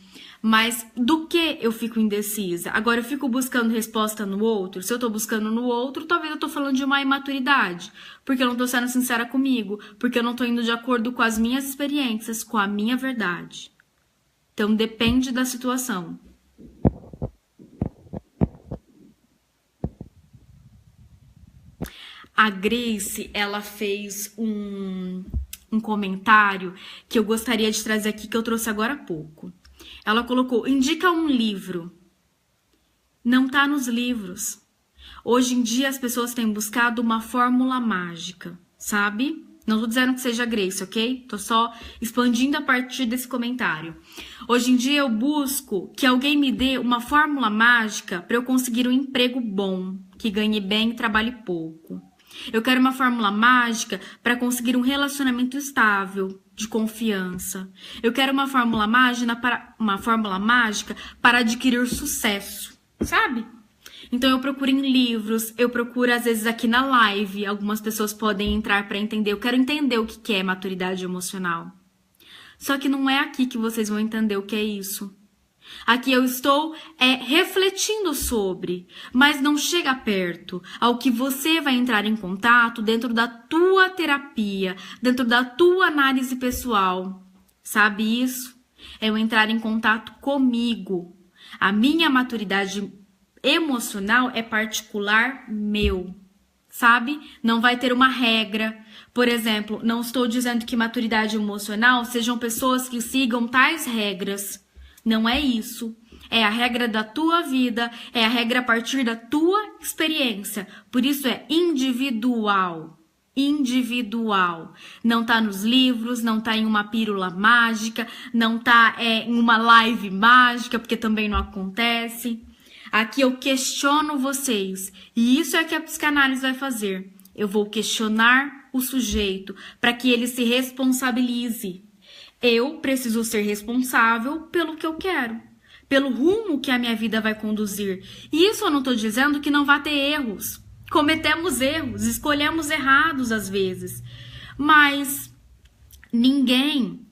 Mas do que eu fico indecisa? Agora eu fico buscando resposta no outro. Se eu tô buscando no outro, talvez eu tô falando de uma imaturidade. Porque eu não tô sendo sincera comigo. Porque eu não tô indo de acordo com as minhas experiências, com a minha verdade. Então depende da situação. A Grace, ela fez um comentário que eu gostaria de trazer aqui, que eu trouxe agora há pouco. Ela colocou: indica um livro. Não tá nos livros. Hoje em dia as pessoas têm buscado uma fórmula mágica, sabe? Não tô dizendo que seja Grace, ok? Tô só expandindo a partir desse comentário. Hoje em dia eu busco que alguém me dê uma fórmula mágica para eu conseguir um emprego bom, que ganhe bem e trabalhe pouco. Eu quero uma fórmula mágica para conseguir um relacionamento estável, de confiança. Eu quero uma fórmula mágica para adquirir sucesso, sabe? Então eu procuro em livros, eu procuro às vezes aqui na live, algumas pessoas podem entrar para entender. Eu quero entender o que é maturidade emocional. Só que não é aqui que vocês vão entender o que é isso. Aqui eu estou refletindo sobre, mas não chega perto ao que você vai entrar em contato dentro da tua terapia, dentro da tua análise pessoal. Sabe isso? É eu entrar em contato comigo. A minha maturidade emocional é particular meu, sabe? Não vai ter uma regra, Por exemplo, não estou dizendo que maturidade emocional sejam pessoas que sigam tais regras. Não é isso. É a regra da tua vida, é a regra a partir da tua experiência. Por isso é individual. Individual. Não tá nos livros, não tá em uma pílula mágica, não tá em uma live mágica, porque também não acontece. Aqui eu questiono vocês. E isso é que a psicanálise vai fazer. Eu vou questionar o sujeito para que ele se responsabilize. Eu preciso ser responsável pelo que eu quero, pelo rumo que a minha vida vai conduzir. E isso eu não estou dizendo que não vai ter erros. Cometemos erros, escolhemos errados às vezes. Mas ninguém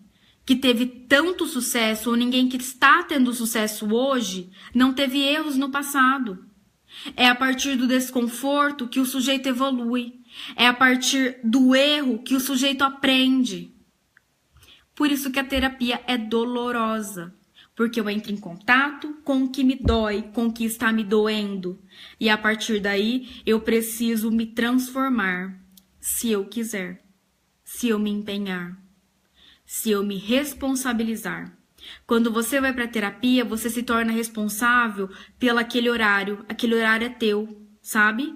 que teve tanto sucesso ou ninguém que está tendo sucesso hoje não teve erros no passado. É a partir do desconforto que o sujeito evolui. É a partir do erro que o sujeito aprende. Por isso que a terapia é dolorosa. Porque eu entro em contato com o que me dói, com o que está me doendo. E a partir daí eu preciso me transformar, se eu quiser, se eu me empenhar, se eu me responsabilizar. Quando você vai para a terapia, você se torna responsável pelo aquele horário é teu, sabe?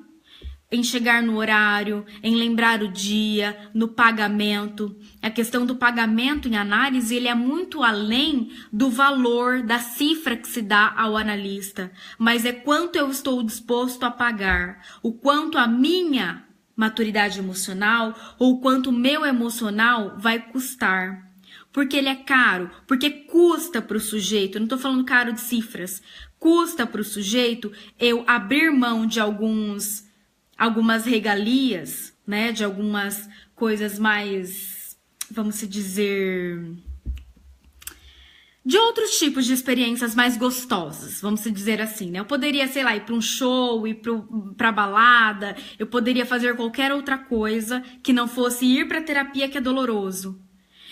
Em chegar no horário, em lembrar o dia, no pagamento. A questão do pagamento em análise, ele é muito além do valor, da cifra que se dá ao analista. Mas é quanto eu estou disposto a pagar, o quanto a minha maturidade emocional ou o quanto o meu emocional vai custar. Porque ele é caro, porque custa para o sujeito, eu não estou falando caro de cifras, custa para o sujeito eu abrir mão de algumas regalias, né, de algumas coisas mais, vamos dizer, de outros tipos de experiências mais gostosas, vamos dizer assim, né? Eu poderia, sei lá, ir para um show, ir para balada, eu poderia fazer qualquer outra coisa que não fosse ir para terapia, que é doloroso.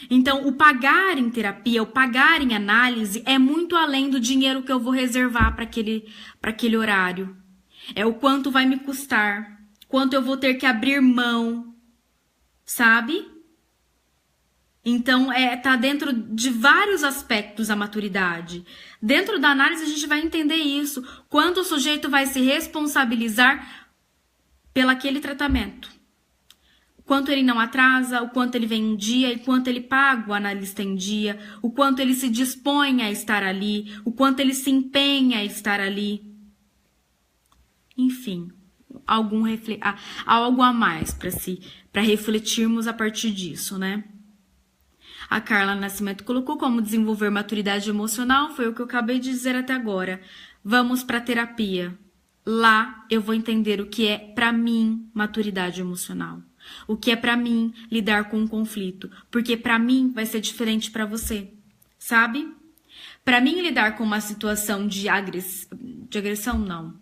Então, o pagar em terapia, o pagar em análise é muito além do dinheiro que eu vou reservar para aquele horário. É o quanto vai me custar, quanto eu vou ter que abrir mão, sabe? Então, tá dentro de vários aspectos a maturidade. Dentro da análise, a gente vai entender isso. Quanto o sujeito vai se responsabilizar pelaquele tratamento. Quanto ele não atrasa, o quanto ele vem em dia e quanto ele paga o analista em dia, o quanto ele se dispõe a estar ali, o quanto ele se empenha a estar ali. Enfim, algo a mais para refletirmos a partir disso, né? A Carla Nascimento colocou como desenvolver maturidade emocional, foi o que eu acabei de dizer até agora. Vamos para a terapia. Lá eu vou entender o que é para mim maturidade emocional. O que é para mim lidar com um conflito, porque para mim vai ser diferente para você, sabe? Para mim lidar com uma situação de agressão, não.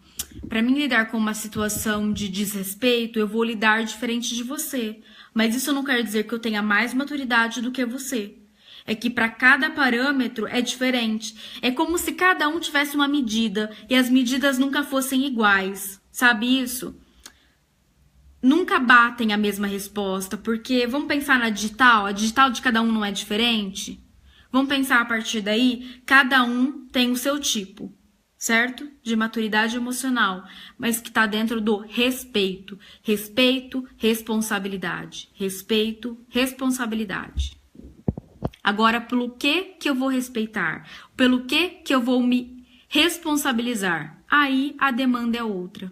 Para mim lidar com uma situação de desrespeito, eu vou lidar diferente de você. Mas isso não quer dizer que eu tenha mais maturidade do que você. É que para cada parâmetro é diferente. É como se cada um tivesse uma medida e as medidas nunca fossem iguais. Sabe isso? Nunca batem a mesma resposta, porque vamos pensar na digital, a digital de cada um não é diferente? Vamos pensar a partir daí, cada um tem o seu tipo, certo? De maturidade emocional, mas que está dentro do respeito. Respeito, responsabilidade. Respeito, responsabilidade. Agora, pelo que eu vou respeitar? Pelo que eu vou me responsabilizar? Aí a demanda é outra.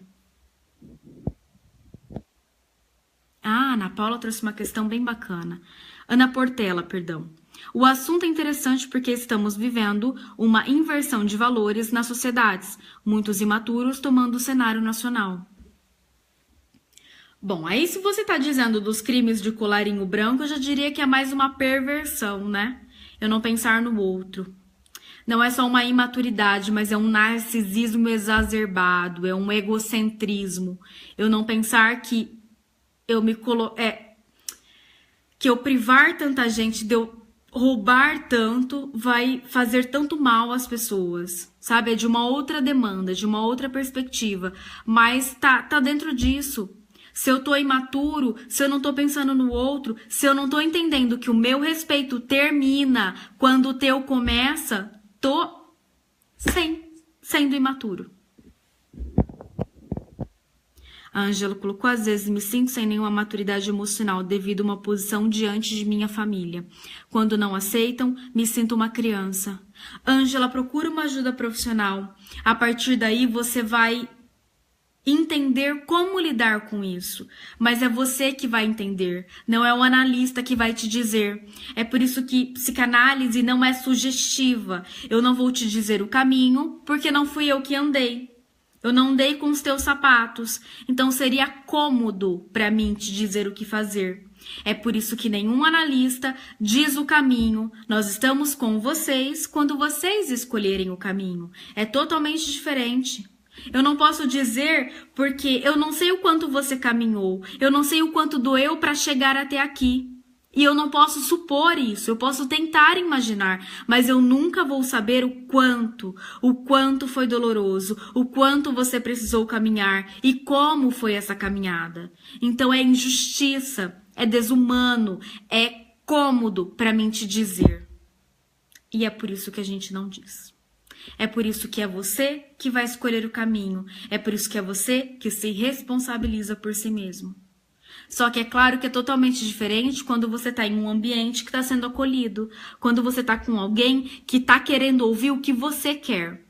Ah, Ana Paula trouxe uma questão bem bacana. Ana Portela, perdão. O assunto é interessante porque estamos vivendo uma inversão de valores nas sociedades, muitos imaturos tomando o cenário nacional. Bom, aí se você está dizendo dos crimes de colarinho branco, eu já diria que é mais uma perversão, né? Eu não pensar no outro. Não é só uma imaturidade, mas é um narcisismo exacerbado, é um egocentrismo. Eu não pensar que que eu privar tanta gente, de eu roubar tanto, vai fazer tanto mal às pessoas, sabe? É de uma outra demanda, de uma outra perspectiva, mas tá dentro disso. Se eu tô imaturo, se eu não tô pensando no outro, se eu não tô entendendo que o meu respeito termina quando o teu começa, tô sendo imaturo. A Ângela colocou, às vezes me sinto sem nenhuma maturidade emocional devido a uma posição diante de minha família. Quando não aceitam, me sinto uma criança. Ângela, procura uma ajuda profissional. A partir daí você vai entender como lidar com isso. Mas é você que vai entender, não é o analista que vai te dizer. É por isso que psicanálise não é sugestiva. Eu não vou te dizer o caminho, porque não fui eu que andei. Eu não andei com os teus sapatos, então seria cômodo para mim te dizer o que fazer. É por isso que nenhum analista diz o caminho. Nós estamos com vocês quando vocês escolherem o caminho. É totalmente diferente. Eu não posso dizer porque eu não sei o quanto você caminhou, eu não sei o quanto doeu para chegar até aqui. E eu não posso supor isso, eu posso tentar imaginar, mas eu nunca vou saber o quanto foi doloroso, o quanto você precisou caminhar e como foi essa caminhada. Então é injustiça, é desumano, é cômodo para mim te dizer. E é por isso que a gente não diz. É por isso que é você que vai escolher o caminho, é por isso que é você que se responsabiliza por si mesmo. Só que é claro que é totalmente diferente quando você está em um ambiente que está sendo acolhido, quando você está com alguém que está querendo ouvir o que você quer.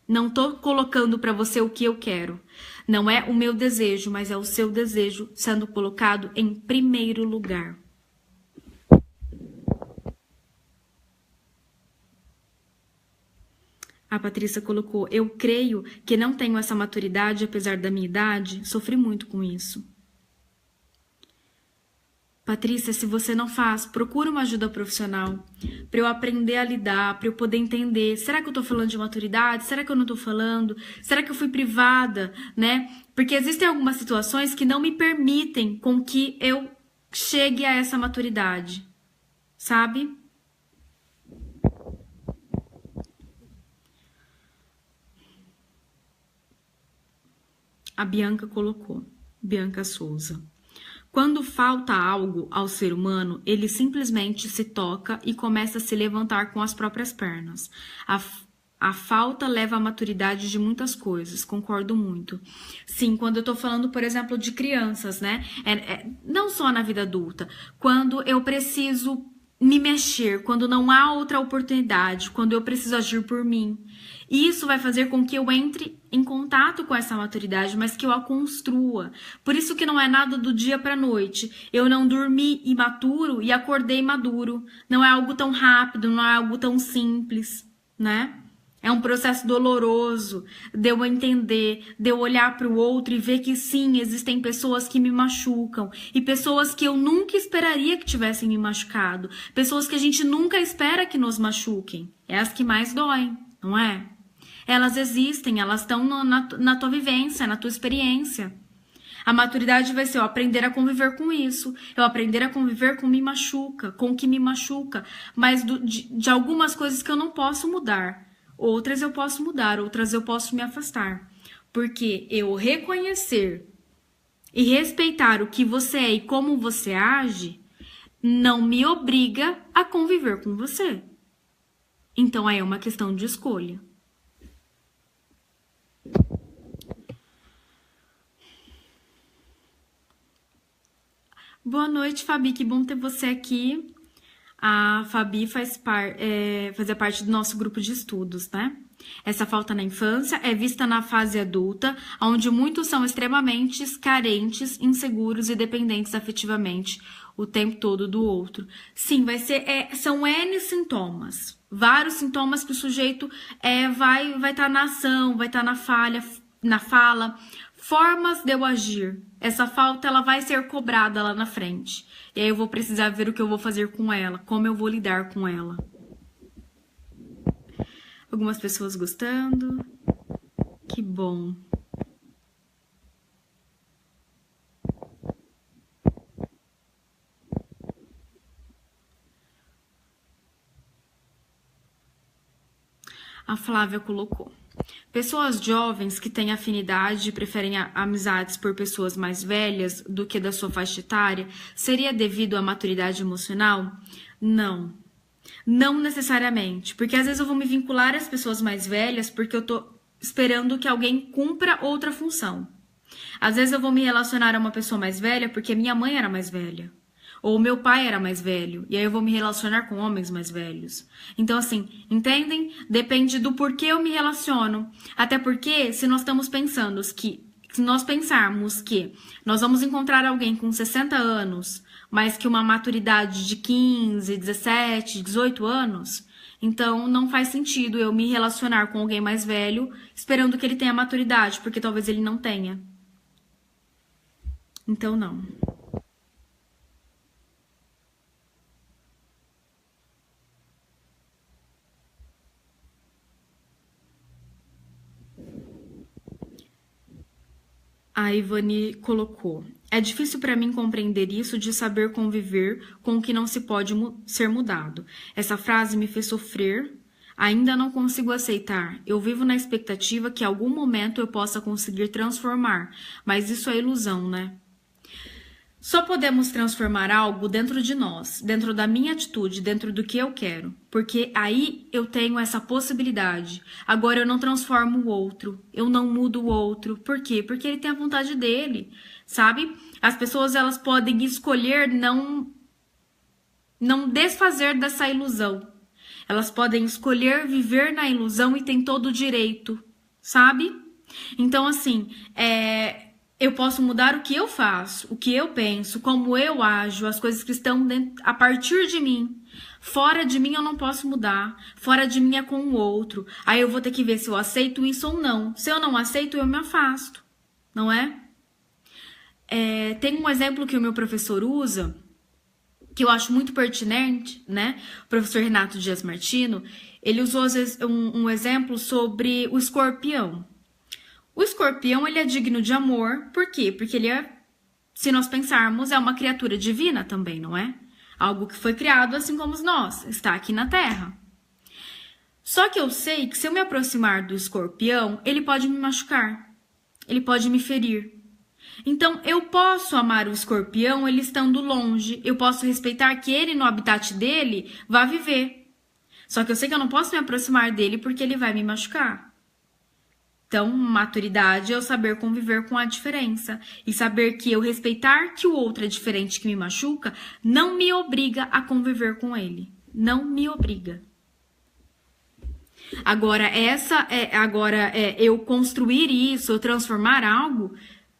Não estou colocando para você o que eu quero. Não é o meu desejo, mas é o seu desejo sendo colocado em primeiro lugar. A Patrícia colocou, eu creio que não tenho essa maturidade apesar da minha idade, sofri muito com isso. Patrícia, se você não faz, procura uma ajuda profissional para eu aprender a lidar, para eu poder entender. Será que eu tô falando de maturidade? Será que eu não tô falando? Será que eu fui privada, né? Porque existem algumas situações que não me permitem com que eu chegue a essa maturidade, sabe? A Bianca colocou, Bianca Souza. Quando falta algo ao ser humano, ele simplesmente se toca e começa a se levantar com as próprias pernas. A falta leva à maturidade de muitas coisas, concordo muito. Sim, quando eu tô falando, por exemplo, de crianças, né? Não só na vida adulta. Quando eu preciso me mexer, quando não há outra oportunidade, quando eu preciso agir por mim. E isso vai fazer com que eu entre em contato com essa maturidade, mas que eu a construa. Por isso que não é nada do dia para a noite. Eu não dormi imaturo e acordei maduro. Não é algo tão rápido, não é algo tão simples, né? É um processo doloroso de eu entender, de eu olhar para o outro e ver que sim, existem pessoas que me machucam e pessoas que eu nunca esperaria que tivessem me machucado. Pessoas que a gente nunca espera que nos machuquem. É as que mais doem, não é? Elas existem, elas estão na tua vivência, na tua experiência. A maturidade vai ser eu aprender a conviver com isso, eu aprender a conviver com o que me machuca, mas de algumas coisas que eu não posso mudar. Outras eu posso mudar, outras eu posso me afastar. Porque eu reconhecer e respeitar o que você é e como você age, não me obriga a conviver com você. Então aí é uma questão de escolha. Boa noite, Fabi, que bom ter você aqui. A Fabi fazia parte do nosso grupo de estudos, né? Essa falta na infância é vista na fase adulta, onde muitos são extremamente carentes, inseguros e dependentes afetivamente o tempo todo do outro. Sim, são N sintomas, vários sintomas que o sujeito vai estar na ação, vai estar na fala, formas de eu agir. Essa falta ela vai ser cobrada lá na frente. E aí eu vou precisar ver o que eu vou fazer com ela, como eu vou lidar com ela. Algumas pessoas gostando. Que bom. A Flávia colocou. Pessoas jovens que têm afinidade e preferem amizades por pessoas mais velhas do que da sua faixa etária, seria devido à maturidade emocional? Não. Não necessariamente, porque às vezes eu vou me vincular às pessoas mais velhas porque eu tô esperando que alguém cumpra outra função. Às vezes eu vou me relacionar a uma pessoa mais velha porque minha mãe era mais velha. Ou meu pai era mais velho, e aí eu vou me relacionar com homens mais velhos. Então, assim, entendem? Depende do porquê eu me relaciono. Até porque, se nós estamos pensando que, se nós pensarmos que nós vamos encontrar alguém com 60 anos, mas que uma maturidade de 15, 17, 18 anos, então não faz sentido eu me relacionar com alguém mais velho esperando que ele tenha maturidade, porque talvez ele não tenha. Então, não. A Ivani colocou: é difícil para mim compreender isso de saber conviver com o que não se pode ser mudado. Essa frase me fez sofrer. Ainda não consigo aceitar. Eu vivo na expectativa que em algum momento eu possa conseguir transformar, mas isso é ilusão, né? Só podemos transformar algo dentro de nós, dentro da minha atitude, dentro do que eu quero. Porque aí eu tenho essa possibilidade. Agora eu não transformo o outro, eu não mudo o outro. Por quê? Porque ele tem a vontade dele, sabe? As pessoas, elas podem escolher não desfazer dessa ilusão. Elas podem escolher viver na ilusão e tem todo o direito, sabe? Então, assim, eu posso mudar o que eu faço, o que eu penso, como eu ajo, as coisas que estão a partir de mim. Fora de mim eu não posso mudar. Fora de mim é com o outro. Aí eu vou ter que ver se eu aceito isso ou não. Se eu não aceito, eu me afasto. Não é? Tem um exemplo que o meu professor usa, que eu acho muito pertinente, né? O professor Renato Dias Martino, ele usou um exemplo sobre o escorpião. O escorpião, ele é digno de amor, por quê? Porque ele se nós pensarmos, é uma criatura divina também, não é? Algo que foi criado assim como nós, está aqui na Terra. Só que eu sei que se eu me aproximar do escorpião, ele pode me machucar, ele pode me ferir. Então, eu posso amar o escorpião ele estando longe, eu posso respeitar que ele no habitat dele vá viver. Só que eu sei que eu não posso me aproximar dele porque ele vai me machucar. Então, maturidade é eu saber conviver com a diferença e saber que eu respeitar que o outro é diferente que me machuca não me obriga a conviver com ele. Não me obriga. Agora, eu construir isso, eu transformar algo,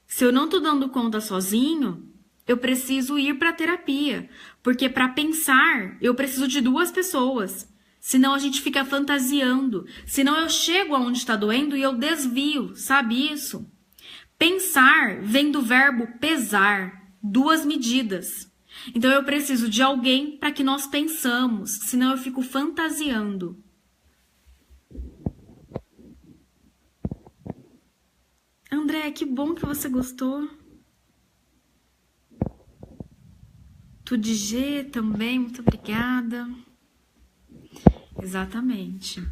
se eu não tô dando conta sozinho, eu preciso ir para terapia, porque para pensar, eu preciso de duas pessoas. Senão a gente fica fantasiando. Senão eu chego aonde está doendo e eu desvio, sabe isso? Pensar vem do verbo pesar, duas medidas. Então eu preciso de alguém para que nós pensamos, senão eu fico fantasiando. André, que bom que você gostou. Tudo de G também, muito obrigada. Exatamente.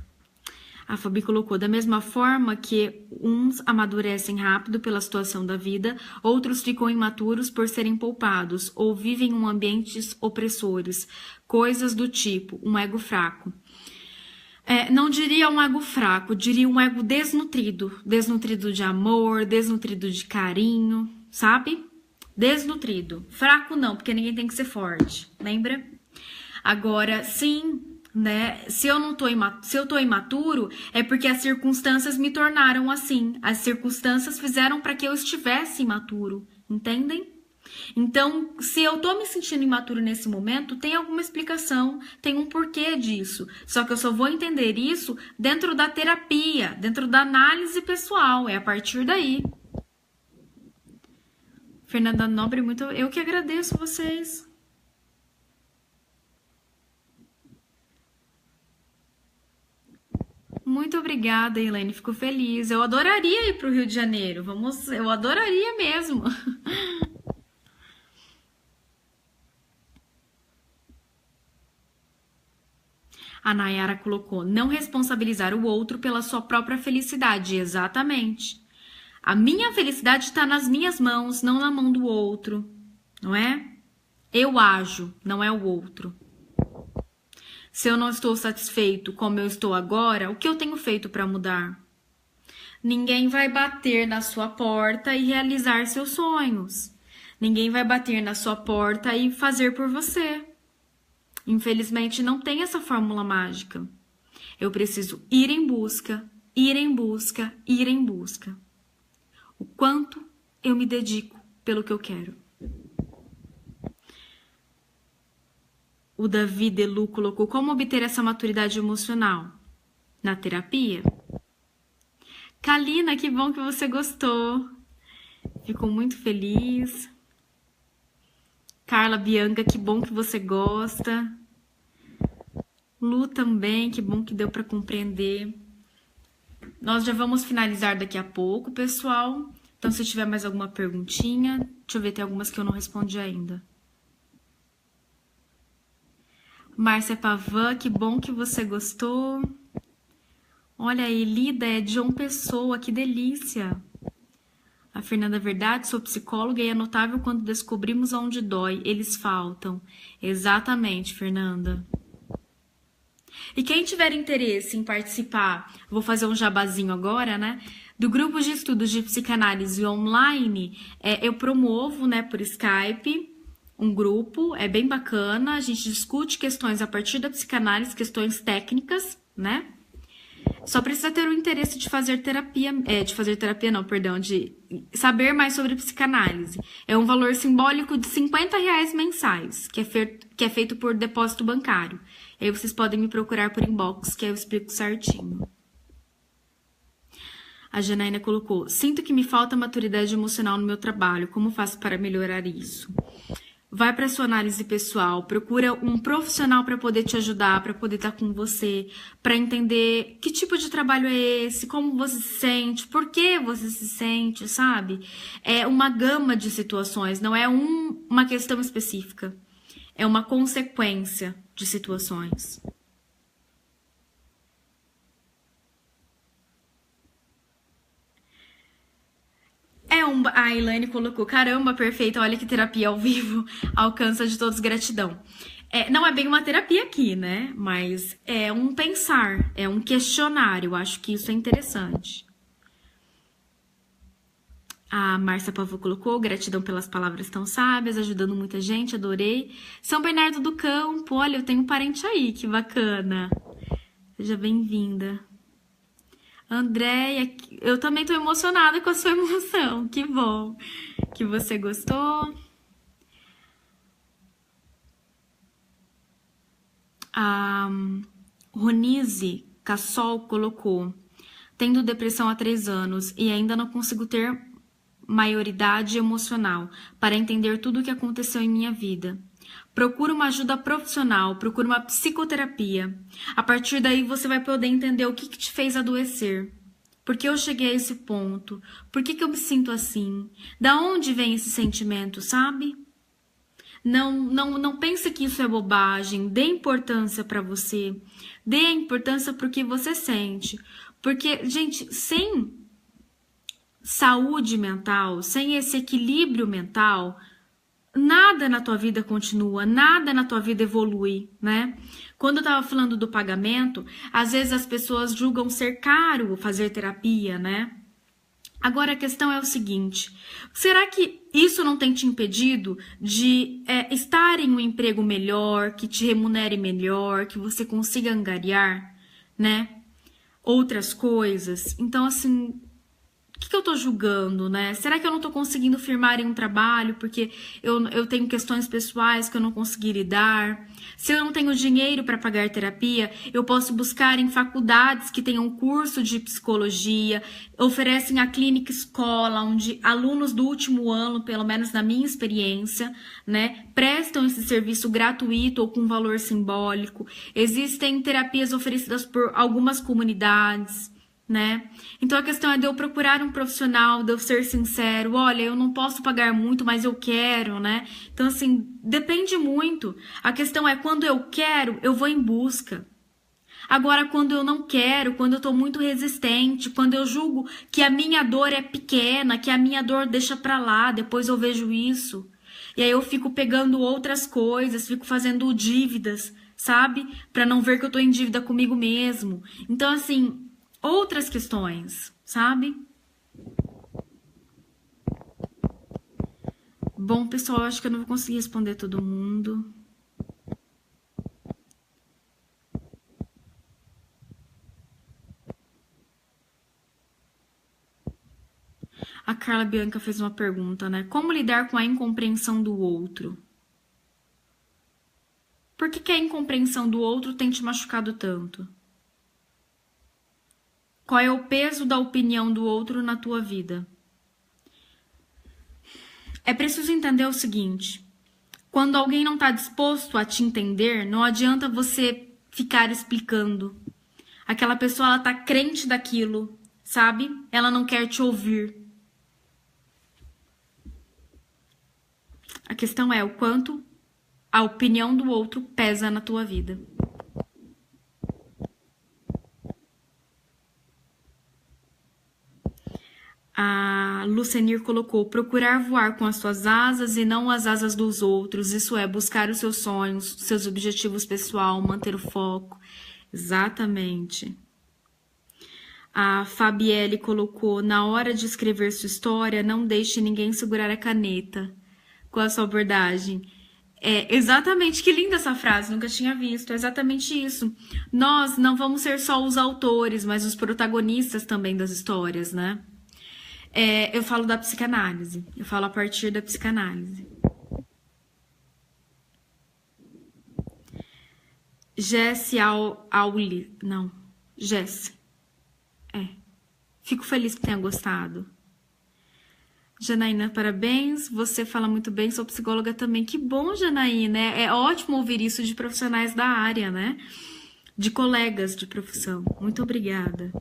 A Fabi colocou: da mesma forma que uns amadurecem rápido pela situação da vida, outros ficam imaturos por serem poupados ou vivem em ambientes opressores, coisas do tipo um ego fraco. Não diria um ego fraco, diria um ego desnutrido. Desnutrido de amor, desnutrido de carinho, sabe? Desnutrido. Fraco não, porque ninguém tem que ser forte, lembra? Agora, sim, né? Se eu tô imaturo, é porque as circunstâncias me tornaram assim. As circunstâncias fizeram para que eu estivesse imaturo, entendem? Então, se eu tô me sentindo imaturo nesse momento, tem alguma explicação, tem um porquê disso. Só que eu só vou entender isso dentro da terapia, dentro da análise pessoal, é a partir daí. Fernanda Nobre, eu que agradeço vocês. Muito obrigada, Elaine. Fico feliz. Eu adoraria ir para o Rio de Janeiro. Eu adoraria mesmo. A Nayara colocou, não responsabilizar o outro pela sua própria felicidade. Exatamente. A minha felicidade está nas minhas mãos, não na mão do outro, não é? Eu ajo, não é o outro. Se eu não estou satisfeito como eu estou agora, o que eu tenho feito para mudar? Ninguém vai bater na sua porta e realizar seus sonhos. Ninguém vai bater na sua porta e fazer por você. Infelizmente, não tem essa fórmula mágica. Eu preciso ir em busca, ir em busca, ir em busca. O quanto eu me dedico pelo que eu quero. O Davi Delu colocou como obter essa maturidade emocional? Na terapia? Kalina, que bom que você gostou. Ficou muito feliz. Carla Bianca, que bom que você gosta. Lu também, que bom que deu para compreender. Nós já vamos finalizar daqui a pouco, pessoal. Então, se tiver mais alguma perguntinha, deixa eu ver, tem algumas que eu não respondi ainda. Márcia Pavan, que bom que você gostou. Olha aí, Lida é de João Pessoa, que delícia. A Fernanda Verdade, sou psicóloga e é notável quando descobrimos onde dói, eles faltam. Exatamente, Fernanda. E quem tiver interesse em participar, vou fazer um jabazinho agora, né? Do grupo de estudos de psicanálise online, eu promovo, né, por Skype, um grupo, é bem bacana, a gente discute questões a partir da psicanálise, questões técnicas, né? Só precisa ter o interesse de fazer terapia, de saber mais sobre psicanálise. É um valor simbólico de R$50 mensais, que é feito por depósito bancário. Aí vocês podem me procurar por inbox, que eu explico certinho. A Janaína colocou, sinto que me falta maturidade emocional no meu trabalho, como faço para melhorar isso? Vai para sua análise pessoal, procura um profissional para poder te ajudar, para poder estar com você, para entender que tipo de trabalho é esse, como você se sente, por que você se sente, sabe? É uma gama de situações, não é uma questão específica, é uma consequência de situações. A Elaine colocou, caramba, perfeito, olha que terapia ao vivo, alcança de todos gratidão. Não é bem uma terapia aqui, né? Mas é um pensar, é um questionário, acho que isso é interessante. A Márcia Pavô colocou, gratidão pelas palavras tão sábias, ajudando muita gente, adorei. São Bernardo do Campo, olha, eu tenho um parente aí, que bacana. Seja bem-vinda. Andréia, eu também tô emocionada com a sua emoção. Que bom que você gostou. A Ronise Cassol colocou, tendo depressão há 3 anos e ainda não consigo ter maioridade emocional para entender tudo o que aconteceu em minha vida. Procura uma ajuda profissional, procura uma psicoterapia. A partir daí você vai poder entender o que te fez adoecer. Por que eu cheguei a esse ponto? Por que eu me sinto assim? Da onde vem esse sentimento, sabe? Não pense que isso é bobagem. Dê importância para você. Dê a importância para o que você sente. Porque, gente, sem saúde mental, sem esse equilíbrio mental, nada na tua vida continua, nada na tua vida evolui, né? Quando eu tava falando do pagamento, às vezes as pessoas julgam ser caro fazer terapia, né? Agora a questão é o seguinte, será que isso não tem te impedido de estar em um emprego melhor, que te remunere melhor, que você consiga angariar, né? Outras coisas? Então, assim, o que eu tô julgando, né? Será que eu não tô conseguindo firmar em um trabalho porque eu tenho questões pessoais que eu não consegui lidar? Se eu não tenho dinheiro para pagar terapia, eu posso buscar em faculdades que tenham curso de psicologia, oferecem a clínica escola, onde alunos do último ano, pelo menos na minha experiência, né, prestam esse serviço gratuito ou com valor simbólico. Existem terapias oferecidas por algumas comunidades, né? Então a questão é de eu procurar um profissional, de eu ser sincero, olha, eu não posso pagar muito, mas eu quero, né? Então assim, depende muito. A questão é quando eu quero, eu vou em busca. Agora, quando eu não quero, quando eu tô muito resistente, quando eu julgo que a minha dor é pequena, que a minha dor deixa pra lá, depois eu vejo isso. E aí eu fico pegando outras coisas, fico fazendo dívidas, sabe? Pra não ver que eu tô em dívida comigo mesmo. Então, assim, outras questões, sabe? Bom, pessoal, acho que eu não vou conseguir responder todo mundo. A Carla Bianca fez uma pergunta, né? Como lidar com a incompreensão do outro? Por que a incompreensão do outro tem te machucado tanto? Qual é o peso da opinião do outro na tua vida? É preciso entender o seguinte: quando alguém não está disposto a te entender, não adianta você ficar explicando. Aquela pessoa, ela tá crente daquilo, sabe? Ela não quer te ouvir. A questão é o quanto a opinião do outro pesa na tua vida. A Lucenir colocou: procurar voar com as suas asas e não as asas dos outros. Isso é, buscar os seus sonhos, seus objetivos pessoal, manter o foco. Exatamente. A Fabielle colocou: na hora de escrever sua história, não deixe ninguém segurar a caneta. Com a sua abordagem. É exatamente, que linda essa frase, nunca tinha visto. É exatamente isso. Nós não vamos ser só os autores, mas os protagonistas também das histórias, né? Eu falo da psicanálise. Eu falo a partir da psicanálise. Jesse Auli. Não. Jesse. Fico feliz que tenha gostado. Janaína, parabéns. Você fala muito bem, sou psicóloga também. Que bom, Janaína. É ótimo ouvir isso de profissionais da área, né? De colegas de profissão. Muito obrigada.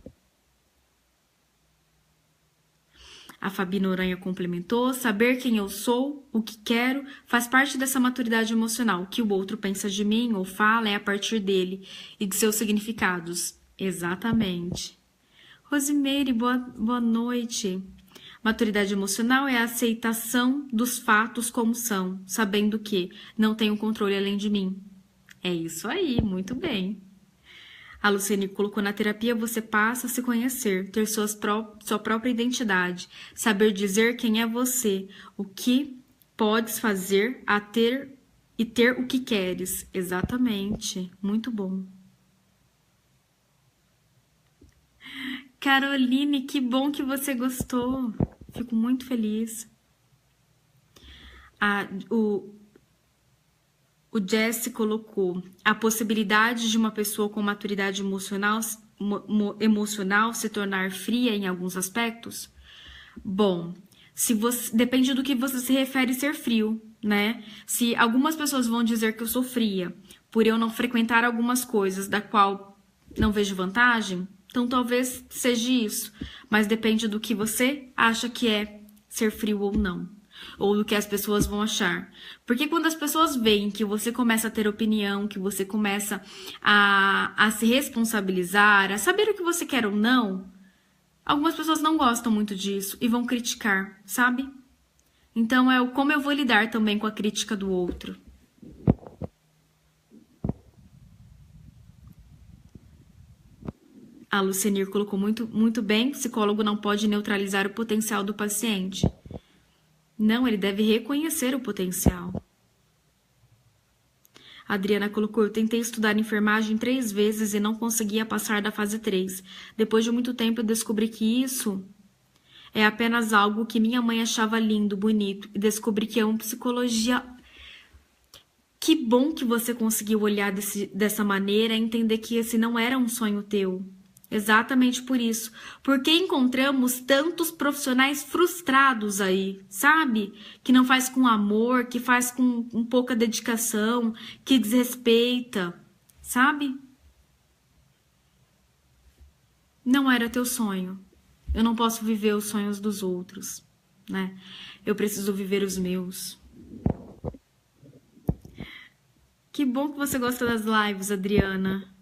A Fabi Noronha complementou: saber quem eu sou, o que quero, faz parte dessa maturidade emocional. O que o outro pensa de mim ou fala é a partir dele e de seus significados. Exatamente. Rosimeire, boa noite. Maturidade emocional é a aceitação dos fatos como são, sabendo que não tenho controle além de mim. É isso aí, muito bem. A Luciene colocou: na terapia você passa a se conhecer, ter sua própria identidade, saber dizer quem é você, o que podes fazer e ter o que queres. Exatamente, muito bom. Caroline, que bom que você gostou. Fico muito feliz. O Jesse colocou: a possibilidade de uma pessoa com maturidade emocional se tornar fria em alguns aspectos? Bom, depende do que você se refere ser frio, né? Se algumas pessoas vão dizer que eu sou fria por eu não frequentar algumas coisas da qual não vejo vantagem, então talvez seja isso. Mas depende do que você acha que é ser frio ou não. Ou do que as pessoas vão achar. Porque quando as pessoas veem que você começa a ter opinião, que você começa a se responsabilizar, a saber o que você quer ou não, algumas pessoas não gostam muito disso e vão criticar, sabe? Então é como eu vou lidar também com a crítica do outro. A Lucenir colocou muito bem: psicólogo não pode neutralizar o potencial do paciente. Não, ele deve reconhecer o potencial. A Adriana colocou: eu tentei estudar enfermagem 3 vezes e não conseguia passar da fase 3. Depois de muito tempo eu descobri que isso é apenas algo que minha mãe achava lindo, bonito, e descobri que é uma psicologia. Que bom que você conseguiu olhar dessa maneira e entender que esse não era um sonho teu. Exatamente por isso. Porque encontramos tantos profissionais frustrados aí, sabe? Que não faz com amor, que faz com pouca dedicação, que desrespeita, sabe? Não era teu sonho. Eu não posso viver os sonhos dos outros, né? Eu preciso viver os meus. Que bom que você gosta das lives, Adriana.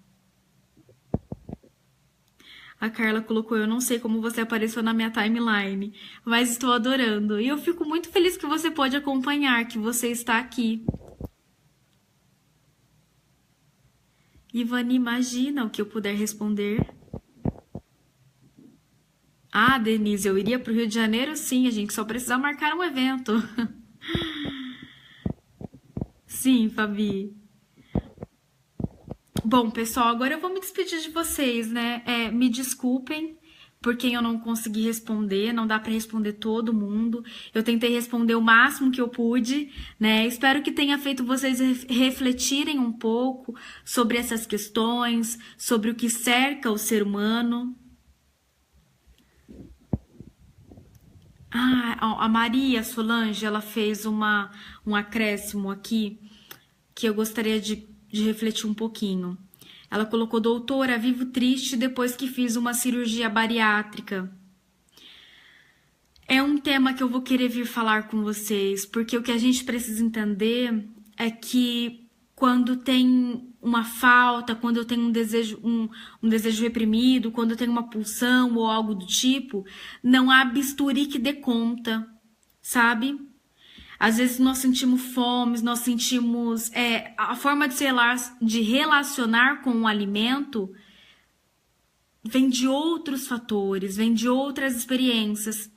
A Carla colocou, eu não sei como você apareceu na minha timeline, mas estou adorando. E eu fico muito feliz que você pode acompanhar, que você está aqui. Ivani, imagina o que eu puder responder. Ah, Denise, eu iria para o Rio de Janeiro? Sim, a gente só precisa marcar um evento. Sim, Fabi. Bom, pessoal, agora eu vou me despedir de vocês, né? Me desculpem por quem eu não consegui responder, não dá para responder todo mundo. Eu tentei responder o máximo que eu pude, né? Espero que tenha feito vocês refletirem um pouco sobre essas questões, sobre o que cerca o ser humano. A Maria Solange, ela fez um acréscimo aqui que eu gostaria de refletir um pouquinho. Ela colocou, doutora, vivo triste depois que fiz uma cirurgia bariátrica. É um tema que eu vou querer vir falar com vocês, porque o que a gente precisa entender é que quando tem uma falta, quando eu tenho um desejo reprimido, quando eu tenho uma pulsão ou algo do tipo, não há bisturi que dê conta, sabe? Às vezes nós sentimos fome, nós sentimos... a forma de relacionar com o alimento vem de outros fatores, vem de outras experiências.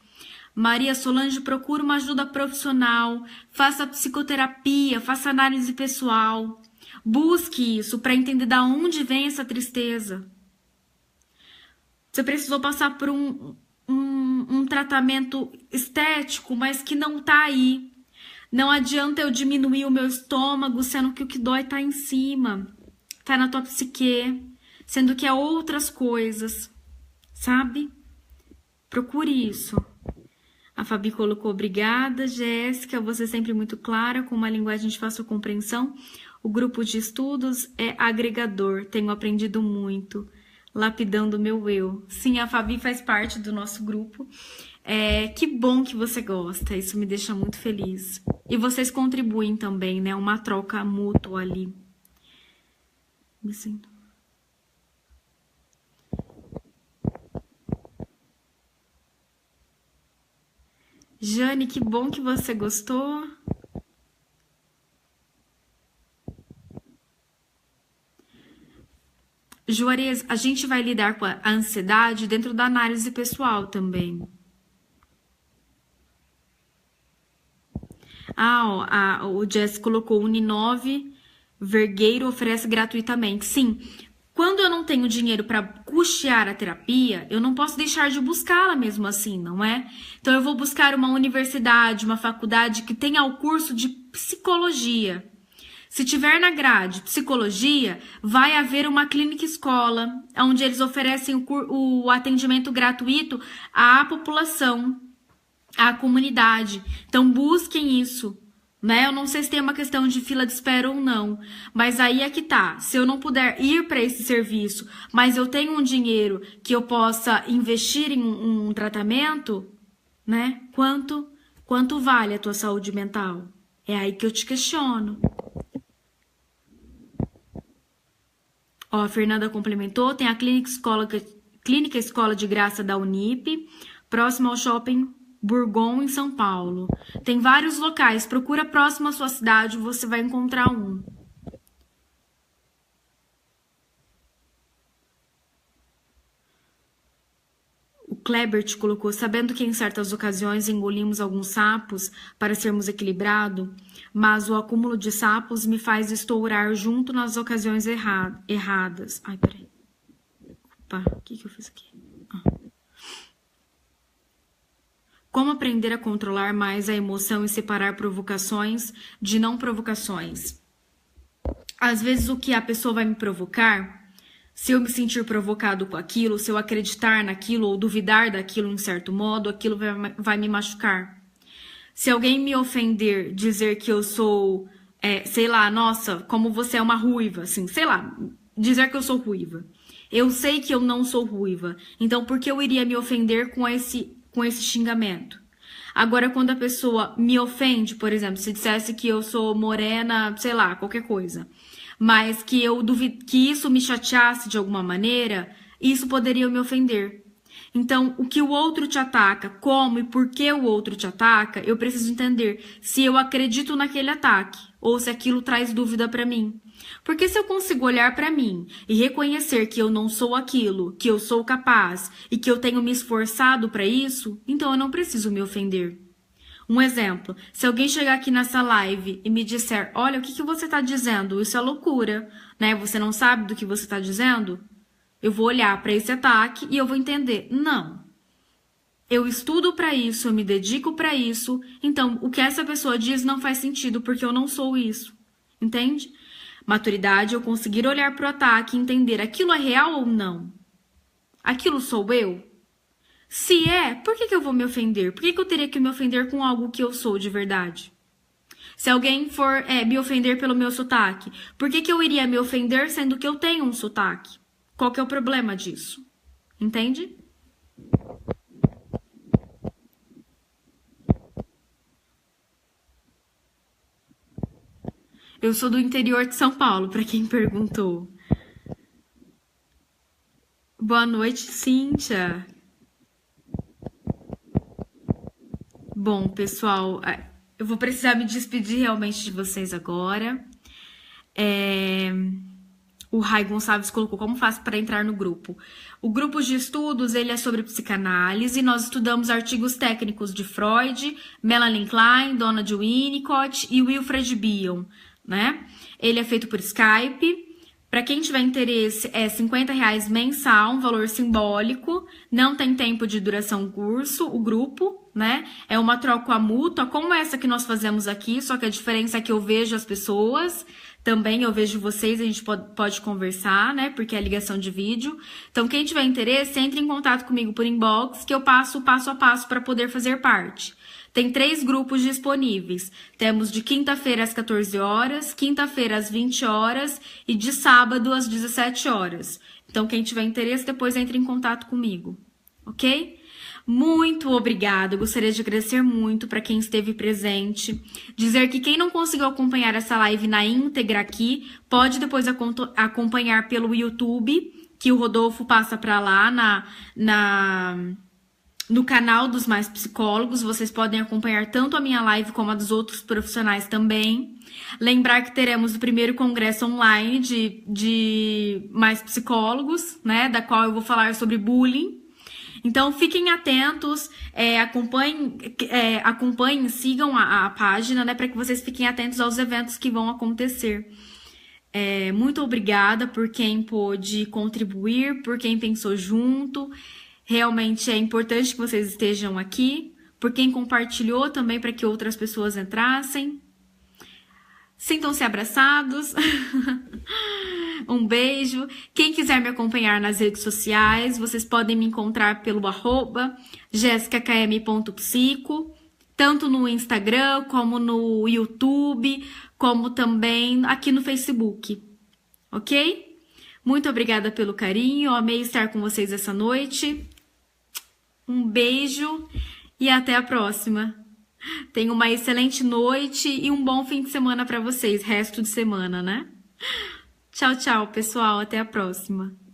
Maria Solange, procura uma ajuda profissional, faça psicoterapia, faça análise pessoal. Busque isso para entender de onde vem essa tristeza. Você precisou passar por um tratamento estético, mas que não tá aí. Não adianta eu diminuir o meu estômago, sendo que o que dói tá em cima, tá na tua psique, sendo que é outras coisas, sabe? Procure isso. A Fabi colocou, obrigada, Jéssica, você é sempre muito clara, com uma linguagem de fácil compreensão. O grupo de estudos é agregador, tenho aprendido muito, lapidando o meu eu. Sim, a Fabi faz parte do nosso grupo. Que bom que você gosta, isso me deixa muito feliz. E vocês contribuem também, né? Uma troca mútua ali. Me sinto. Jane, que bom que você gostou. Juarez, a gente vai lidar com a ansiedade dentro da análise pessoal também. O Jess colocou, Uninove Vergueiro oferece gratuitamente. Sim, quando eu não tenho dinheiro para custear a terapia, eu não posso deixar de buscá-la mesmo assim, não é? Então eu vou buscar uma universidade, uma faculdade que tenha o curso de psicologia. Se tiver na grade psicologia, vai haver uma clínica escola, onde eles oferecem o atendimento gratuito à população, à comunidade. Então busquem isso, né? Eu não sei se tem uma questão de fila de espera ou não, mas aí é que tá. Se eu não puder ir para esse serviço, mas eu tenho um dinheiro que eu possa investir em um tratamento, né? Quanto vale a tua saúde mental? É aí que eu te questiono. Ó, a Fernanda complementou, tem a clínica escola de graça da Unip, próximo ao shopping Burgon, em São Paulo. Tem vários locais, procura próximo à sua cidade, você vai encontrar um. O Klebert colocou, sabendo que em certas ocasiões engolimos alguns sapos para sermos equilibrados, mas o acúmulo de sapos me faz estourar junto nas ocasiões erradas. Ai, peraí. Opa, o que eu fiz aqui? Como aprender a controlar mais a emoção e separar provocações de não provocações? Às vezes o que a pessoa vai me provocar, se eu me sentir provocado com aquilo, se eu acreditar naquilo ou duvidar daquilo em certo modo, aquilo vai me machucar. Se alguém me ofender, dizer que eu sou, sei lá, nossa, como você é uma ruiva, assim, sei lá, dizer que eu sou ruiva. Eu sei que eu não sou ruiva, então por que eu iria me ofender com esse xingamento? Agora, quando a pessoa me ofende, por exemplo, se dissesse que eu sou morena, sei lá, qualquer coisa, mas que eu duvido que isso me chateasse de alguma maneira, isso poderia me ofender. Então, o que o outro te ataca, como e por que o outro te ataca, eu preciso entender se eu acredito naquele ataque ou se aquilo traz dúvida para mim. Porque se eu consigo olhar para mim e reconhecer que eu não sou aquilo, que eu sou capaz e que eu tenho me esforçado para isso, então eu não preciso me ofender. Um exemplo, se alguém chegar aqui nessa live e me disser, olha, o que você está dizendo? Isso é loucura, né? Você não sabe do que você está dizendo? Eu vou olhar para esse ataque e eu vou entender, não. Eu estudo para isso, eu me dedico para isso, então o que essa pessoa diz não faz sentido porque eu não sou isso. Entende? Maturidade é eu conseguir olhar para o ataque e entender aquilo é real ou não. Aquilo sou eu? Se é, por que eu vou me ofender? Por que eu teria que me ofender com algo que eu sou de verdade? Se alguém for me ofender pelo meu sotaque, por que eu iria me ofender sendo que eu tenho um sotaque? Qual que é o problema disso? Entende? Eu sou do interior de São Paulo, para quem perguntou. Boa noite, Cíntia. Bom, pessoal, eu vou precisar me despedir realmente de vocês agora. O Rai Gonçalves colocou como faço para entrar no grupo. O grupo de estudos ele é sobre psicanálise. Nós estudamos artigos técnicos de Freud, Melanie Klein, Donald Winnicott e Wilfred Bion, né? Ele é feito por Skype. Para quem tiver interesse, é R$50 mensal, um valor simbólico. Não tem tempo de duração o grupo, né? É uma troca mútua, como essa que nós fazemos aqui, só que a diferença é que eu vejo as pessoas. Também eu vejo vocês, a gente pode conversar, né? Porque é ligação de vídeo. Então, quem tiver interesse, entre em contato comigo por inbox, que eu passo o passo a passo para poder fazer parte. Tem 3 grupos disponíveis. Temos de quinta-feira às 14 horas, quinta-feira às 20 horas e de sábado às 17 horas. Então, quem tiver interesse, depois entre em contato comigo, ok? Muito obrigada, eu gostaria de agradecer muito para quem esteve presente, dizer que quem não conseguiu acompanhar essa live na íntegra aqui, pode depois acompanhar pelo YouTube, que o Rodolfo passa para lá no canal dos Mais Psicólogos. Vocês podem acompanhar tanto a minha live como a dos outros profissionais também. Lembrar que teremos o primeiro congresso online de Mais Psicólogos, né, da qual eu vou falar sobre bullying. Então, fiquem atentos, acompanhem, sigam a página, né, para que vocês fiquem atentos aos eventos que vão acontecer. Muito obrigada por quem pôde contribuir, por quem pensou junto. Realmente é importante que vocês estejam aqui, por quem compartilhou também para que outras pessoas entrassem. Sintam-se abraçados. Um beijo. Quem quiser me acompanhar nas redes sociais, vocês podem me encontrar pelo @jessicakm.psico, tanto no Instagram, como no YouTube, como também aqui no Facebook. Ok? Muito obrigada pelo carinho. Eu amei estar com vocês essa noite. Um beijo e até a próxima. Tenham uma excelente noite e um bom fim de semana para vocês, resto de semana, né? Tchau, tchau, pessoal. Até a próxima.